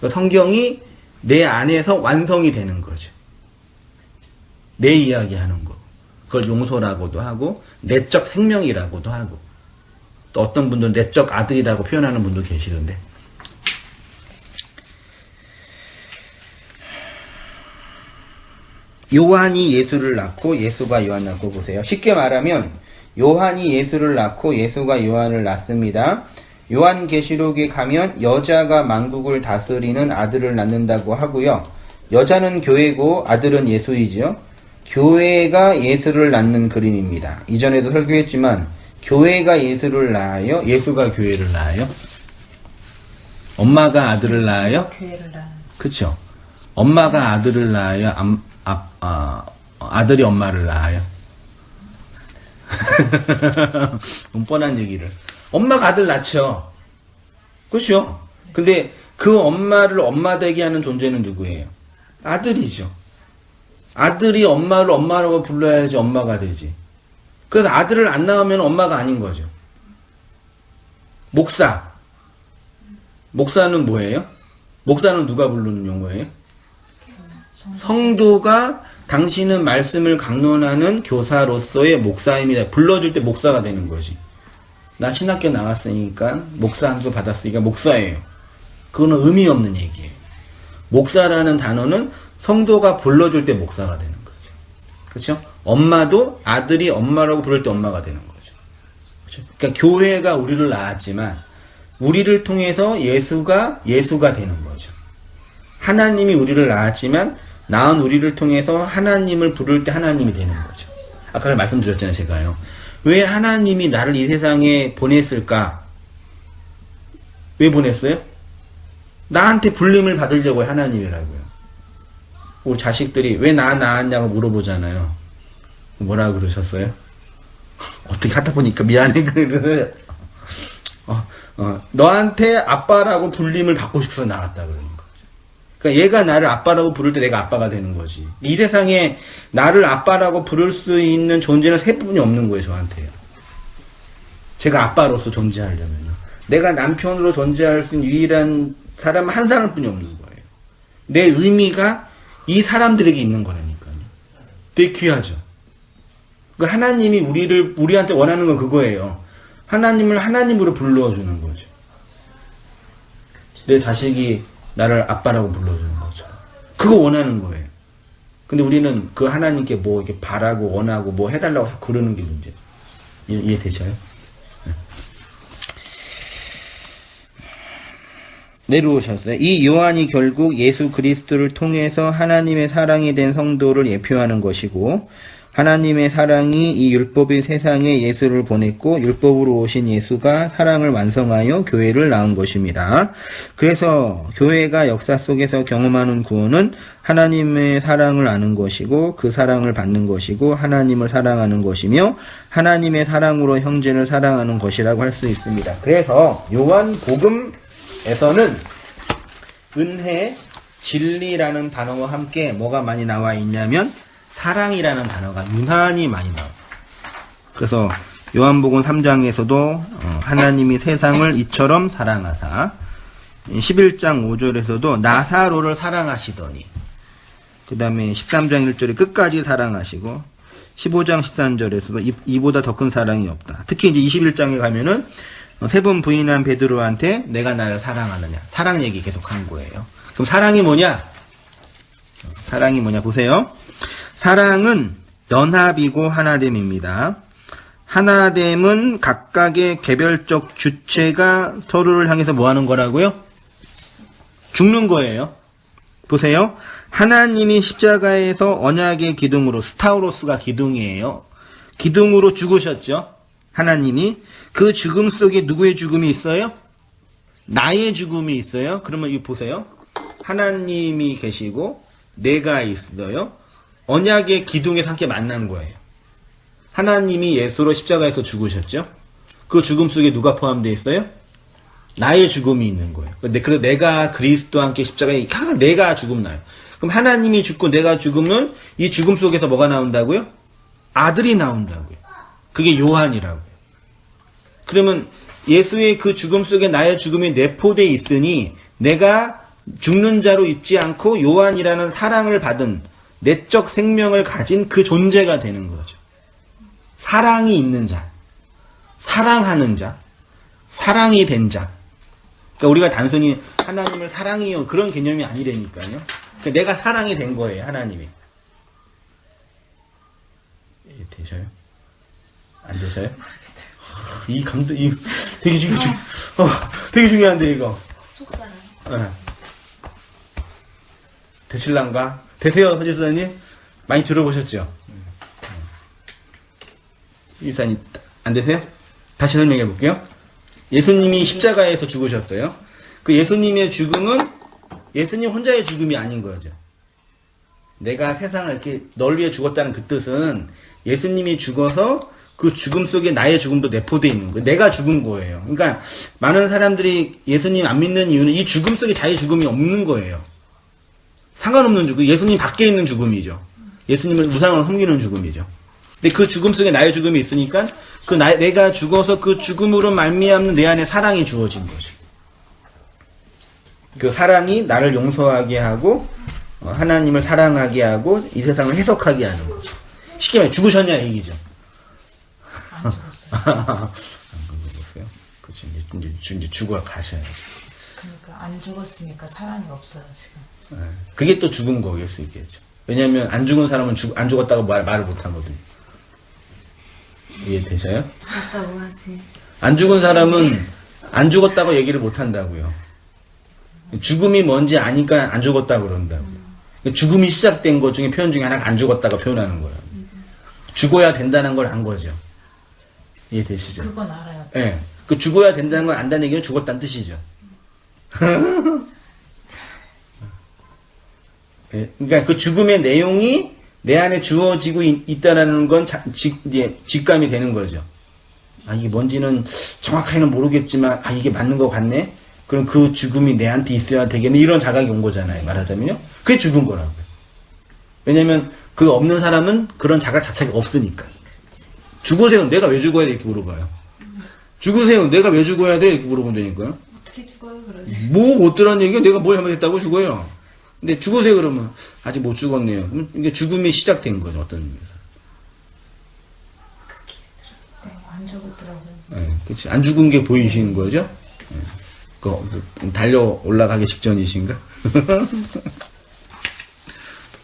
[SPEAKER 1] 그 성경이 내 안에서 완성이 되는 거죠. 내 이야기하는 거. 그걸 용서라고도 하고 내적 생명이라고도 하고 또 어떤 분들은 내적 아들이라고 표현하는 분도 계시던데. 요한이 예수를 낳고 예수가 요한 낳고 보세요. 쉽게 말하면 요한이 예수를 낳고 예수가 요한을 낳습니다. 요한계시록에 가면 여자가 만국을 다스리는 아들을 낳는다고 하고요. 여자는 교회고 아들은 예수이죠. 교회가 예수를 낳는 그림입니다. 이전에도 설교했지만 교회가 예수를 낳아요? 예수가 교회를 낳아요? 엄마가 아들을 낳아요?
[SPEAKER 2] 교회를 낳아요.
[SPEAKER 1] 그쵸? 엄마가 아들을 낳아요? 아들이 엄마를 낳아요? 너무 뻔한 얘기를. 엄마가 아들 낳죠? 그쵸? 근데 그 엄마를 엄마 되게 하는 존재는 누구예요? 아들이죠. 아들이 엄마를 엄마라고 불러야지 엄마가 되지. 그래서 아들을 안 낳으면 엄마가 아닌 거죠. 목사. 목사는 뭐예요? 목사는 누가 부르는 용어예요? 성도가 당신은 말씀을 강론하는 교사로서의 목사입니다. 불러줄 때 목사가 되는 거지. 나 신학교 나왔으니까 목사 한수 받았으니까 목사예요. 그거는 의미 없는 얘기예요. 목사라는 단어는 성도가 불러줄 때 목사가 되는 거죠. 그렇죠? 엄마도 아들이 엄마라고 부를 때 엄마가 되는 거죠. 그렇죠? 그러니까 교회가 우리를 낳았지만 우리를 통해서 예수가 되는 거죠. 하나님이 우리를 낳았지만 낳은 우리를 통해서 하나님을 부를 때 하나님이 되는 거죠. 아까 말씀드렸잖아요, 제가요. 왜 하나님이 나를 이 세상에 보냈을까? 왜 보냈어요? 나한테 불림을 받으려고 하나님이라고요. 우리 자식들이 왜 나 낳았냐고 물어보잖아요. 뭐라 그러셨어요? 어떻게 하다 보니까 미안해. 너한테 아빠라고 불림을 받고 싶어서 나왔다 그러는 거죠. 그러니까 얘가 나를 아빠라고 부를 때 내가 아빠가 되는 거지. 이 세상에 나를 아빠라고 부를 수 있는 존재는 세 분이 없는 거예요, 저한테요. 제가 아빠로서 존재하려면요. 내가 남편으로 존재할 수 있는 유일한 사람은 한 사람뿐이 없는 거예요. 내 의미가 이 사람들에게 있는 거라니까요. 되게 귀하죠. 그러니까 하나님이 우리한테 원하는 건 그거예요. 하나님을 하나님으로 불러주는 거죠. 내 자식이 나를 아빠라고 불러주는 거죠. 그거 원하는 거예요. 근데 우리는 그 하나님께 뭐 이렇게 바라고 원하고 뭐 해달라고 그러는 게 문제죠. 이해되셔요? 내려오셨어요. 이 요한이 결국 예수 그리스도를 통해서 하나님의 사랑이 된 성도를 예표하는 것이고, 하나님의 사랑이 이 율법의 세상에 예수를 보냈고 율법으로 오신 예수가 사랑을 완성하여 교회를 낳은 것입니다. 그래서 교회가 역사 속에서 경험하는 구원은 하나님의 사랑을 아는 것이고 그 사랑을 받는 것이고 하나님을 사랑하는 것이며 하나님의 사랑으로 형제를 사랑하는 것이라고 할 수 있습니다. 그래서 요한복음에서는 은혜, 진리라는 단어와 함께 뭐가 많이 나와 있냐면 사랑이라는 단어가 유난히 많이 나와요. 그래서 요한복음 3장에서도 하나님이 세상을 이처럼 사랑하사, 11장 5절에서도 나사로를 사랑하시더니, 그 다음에 13장 1절에 끝까지 사랑하시고 15장 13절에서도 이보다 더 큰 사랑이 없다. 특히 이제 21장에 가면은 세 번 부인한 베드로한테 내가 나를 사랑하느냐, 사랑 얘기 계속 한 거예요. 그럼 사랑이 뭐냐? 사랑이 뭐냐 보세요. 사랑은 연합이고 하나됨입니다. 하나됨은 각각의 개별적 주체가 서로를 향해서 뭐 하는 거라고요? 죽는 거예요. 보세요. 하나님이 십자가에서 언약의 기둥으로, 스타우로스가 기둥이에요. 기둥으로 죽으셨죠. 하나님이. 그 죽음 속에 누구의 죽음이 있어요? 나의 죽음이 있어요. 그러면 이거 보세요. 하나님이 계시고 내가 있어요. 언약의 기둥에서 함께 만난 거예요. 하나님이 예수로 십자가에서 죽으셨죠. 그 죽음 속에 누가 포함되어 있어요? 나의 죽음이 있는 거예요. 그래서 내가 그리스도와 함께 십자가에 항상 내가 죽음 나요. 그럼 하나님이 죽고 내가 죽으면 이 죽음 속에서 뭐가 나온다고요? 아들이 나온다고요. 그게 요한이라고요. 그러면 예수의 그 죽음 속에 나의 죽음이 내포되어 있으니 내가 죽는 자로 있지 않고 요한이라는 사랑을 받은 내적 생명을 가진 그 존재가 되는 거죠. 사랑이 있는 자, 사랑하는 자, 사랑이 된 자. 그러니까 우리가 단순히 하나님을 사랑해요 그런 개념이 아니라니까요. 그러니까 내가 사랑이 된 거예요, 하나님이. 되셔요? 안 되셔요? 이 감동, 되게 되게 중요한데 이거.
[SPEAKER 3] 속사랑.
[SPEAKER 1] 네. 되실란가? 되세요, 허지사님? 많이 들어보셨죠? 이사님, 안 되세요? 다시 설명해 볼게요. 예수님이 십자가에서 죽으셨어요. 그 예수님의 죽음은 예수님 혼자의 죽음이 아닌 거죠. 내가 세상을 이렇게 널 위해 죽었다는 그 뜻은 예수님이 죽어서 그 죽음 속에 나의 죽음도 내포되어 있는 거예요. 내가 죽은 거예요. 그러니까 많은 사람들이 예수님 안 믿는 이유는 이 죽음 속에 자기 죽음이 없는 거예요. 상관없는 죽음, 예수님 밖에 있는 죽음이죠. 예수님을 우상으로 섬기는 죽음이죠. 근데 그 죽음 속에 나의 죽음이 있으니까 내가 죽어서 그 죽음으로 말미암는 내 안에 사랑이 주어진 거죠. 그 사랑이 나를 용서하게 하고 하나님을 사랑하게 하고 이 세상을 해석하게 하는 거죠. 쉽게 말해 죽으셨냐 이 얘기죠.
[SPEAKER 2] 안 죽었어요.
[SPEAKER 1] 안 죽었어요. 그렇지 이제 죽어 가셔야죠.
[SPEAKER 2] 그러니까 안 죽었으니까 사랑이 없어요 지금.
[SPEAKER 1] 네. 그게 또 죽은 거일 수 있겠죠. 왜냐하면 안 죽은 사람은 안 죽었다고 말을 못 하거든요. 이해되셔요?
[SPEAKER 3] 죽었다고 하지.
[SPEAKER 1] 안 죽은 사람은 안 죽었다고 얘기를 못 한다고요. 죽음이 뭔지 아니까 안 죽었다고 그런다고요. 죽음이 시작된 것 중에 표현 중에 하나가 안 죽었다고 표현하는 거예요. 죽어야 된다는 걸 안 거죠. 이해되시죠?
[SPEAKER 2] 그건 알아요.
[SPEAKER 1] 예. 네. 그 죽어야 된다는 걸 안다는 얘기는 죽었다는 뜻이죠. 네. 그러니까 그 죽음의 내용이 내 안에 주어지고 있다라는 건 직감이 되는 거죠. 아, 이게 뭔지는 정확하게는 모르겠지만, 아, 이게 맞는 것 같네? 그럼 그 죽음이 내한테 있어야 되겠네? 이런 자각이 온 거잖아요. 말하자면요. 그게 죽은 거라고요. 왜냐면, 그 없는 사람은 그런 자각 자체가 없으니까. 죽으세요. 내가 왜 죽어야 돼? 이렇게 물어봐요. 죽으세요. 내가 왜 죽어야 돼? 이렇게 물어본다니까요.
[SPEAKER 3] 어떻게 죽어요, 그러지?
[SPEAKER 1] 뭐, 어떠란 얘기야? 내가 뭘 잘못했다고 죽어요. 근데 죽으세요. 그러면, 아직 못 죽었네요. 그럼 이게 죽음이 시작된 거죠. 어떤 의미에서.
[SPEAKER 2] 네, 안 죽었더라고요.
[SPEAKER 1] 네, 그치. 안 죽은 게 보이시는 거죠? 네. 달려 올라가기 직전이신가?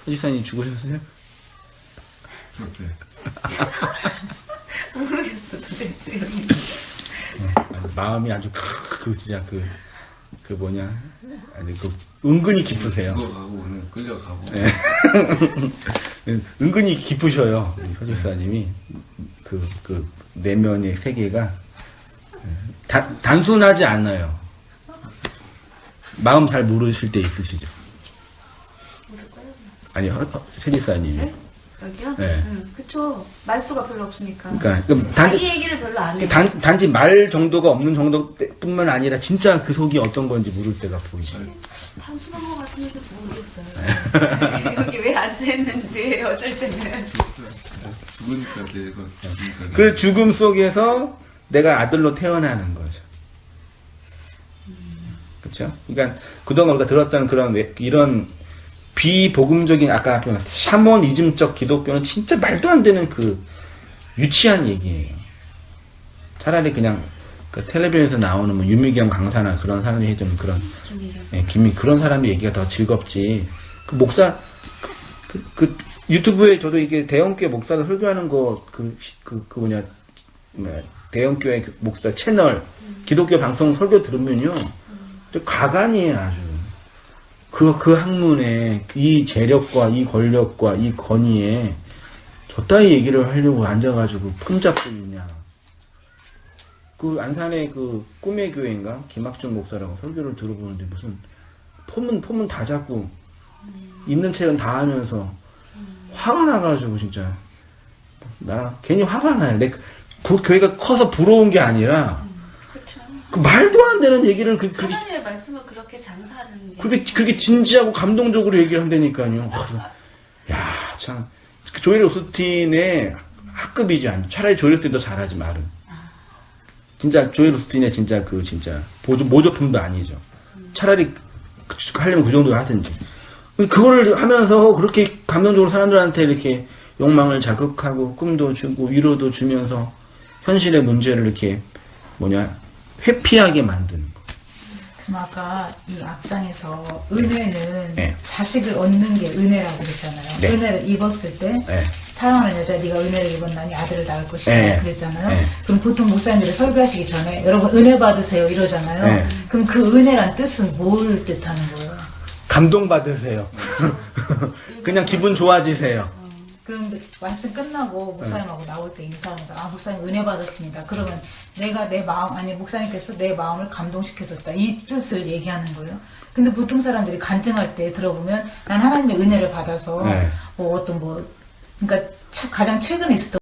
[SPEAKER 1] 허지사님 죽으셨어요?
[SPEAKER 4] 죽었어요.
[SPEAKER 3] 모르겠어, 도대체.
[SPEAKER 1] 마음이 아주 진짜 은근히 깊으세요.
[SPEAKER 4] 죽어가고 오늘 끌려가고.
[SPEAKER 1] 네. 은근히 깊으셔요. 우리 허지사님이 내면의 세계가 단순하지 않아요. 마음 잘 모르실 때 있으시죠? 아니, 세지사님이.
[SPEAKER 3] 네? 여기요?
[SPEAKER 1] 네.
[SPEAKER 3] 응, 그쵸. 말수가 별로 없으니까.
[SPEAKER 1] 그러니까
[SPEAKER 3] 자기 얘기를 별로 안 해.
[SPEAKER 1] 단지 말 정도가 없는 정도뿐만 아니라 진짜 그 속이 어떤 건지 모를 때가 보이시죠?
[SPEAKER 3] 단순한 것 같은데 모르겠어요. 여기 왜 앉아있는지 어쩔 때는.
[SPEAKER 4] 죽으니까 이제 이거 죽으니까.
[SPEAKER 1] 그 죽음 속에서 내가 아들로 태어나는 거죠. 그렇죠? 그러니까 그동안 우리가 들었던 이런 비복음적인 아까 앞에 말씀 샤머니즘적 기독교는 진짜 말도 안 되는 유치한 얘기예요. 차라리 그냥 텔레비전에서 나오는 뭐 유미경 강사나 그런 사람이 해주는 그런 그런 사람의 얘기가 더 즐겁지. 그 목사 유튜브에 저도 이게 대형교회 목사가 설교하는 거 대형교회 목사 채널 기독교 방송 설교 들으면요 가관이에요. 아주 그 학문에 이 재력과 이 권력과 이 권위에 저따위 얘기를 하려고 앉아가지고 폰 잡고 있냐. 안산의 꿈의 교회인가 김학준 목사라고 설교를 들어보는데 무슨 폼은 다 잡고 있는 책은 다 하면서 화가 나가지고 진짜 나 괜히 화가 나요. 그 교회가 커서 부러운 게 아니라
[SPEAKER 3] 그쵸.
[SPEAKER 1] 그 말도 안 되는 얘기를
[SPEAKER 3] 하나님의 말씀을 그렇게 장사하는 게.
[SPEAKER 1] 그렇게 진지하고 감동적으로 얘기를 한다니까요. 야, 참. 조엘 오스틴의 학급이지 않. 차라리 조엘 오스틴 더 잘하지, 말은. 진짜 조엘 오스틴의 진짜 모조품도 아니죠. 차라리 하려면 그 정도 하든지. 그거를 하면서 그렇게 감동적으로 사람들한테 이렇게 욕망을 자극하고 꿈도 주고 위로도 주면서 현실의 문제를 이렇게 회피하게 만드는 거.
[SPEAKER 2] 그럼 아까 이 앞장에서 은혜는
[SPEAKER 1] 네.
[SPEAKER 2] 자식을 얻는 게 은혜라고 그랬잖아요.
[SPEAKER 1] 네.
[SPEAKER 2] 은혜를 입었을 때
[SPEAKER 1] 네.
[SPEAKER 2] 사랑하는 여자 네가 은혜를 입었나니 아들을 낳을 것이다
[SPEAKER 1] 네.
[SPEAKER 2] 그랬잖아요.
[SPEAKER 1] 네.
[SPEAKER 2] 그럼 보통 목사님들이 설교하시기 전에 여러분 은혜 받으세요 이러잖아요.
[SPEAKER 1] 네.
[SPEAKER 2] 그럼 그 은혜란 뜻은 뭘 뜻하는 거예요?
[SPEAKER 1] 감동받으세요. 그냥 기분 좋아지세요.
[SPEAKER 2] 그런데 말씀 끝나고 목사님하고 나올 때 인사하면서 목사님 은혜 받았습니다. 그러면 내가 내 마음 목사님께서 내 마음을 감동시켜줬다 이 뜻을 얘기하는 거예요. 근데 보통 사람들이 간증할 때 들어보면 난 하나님의 은혜를 받아서
[SPEAKER 1] 네.
[SPEAKER 2] 그러니까 가장 최근에 있었던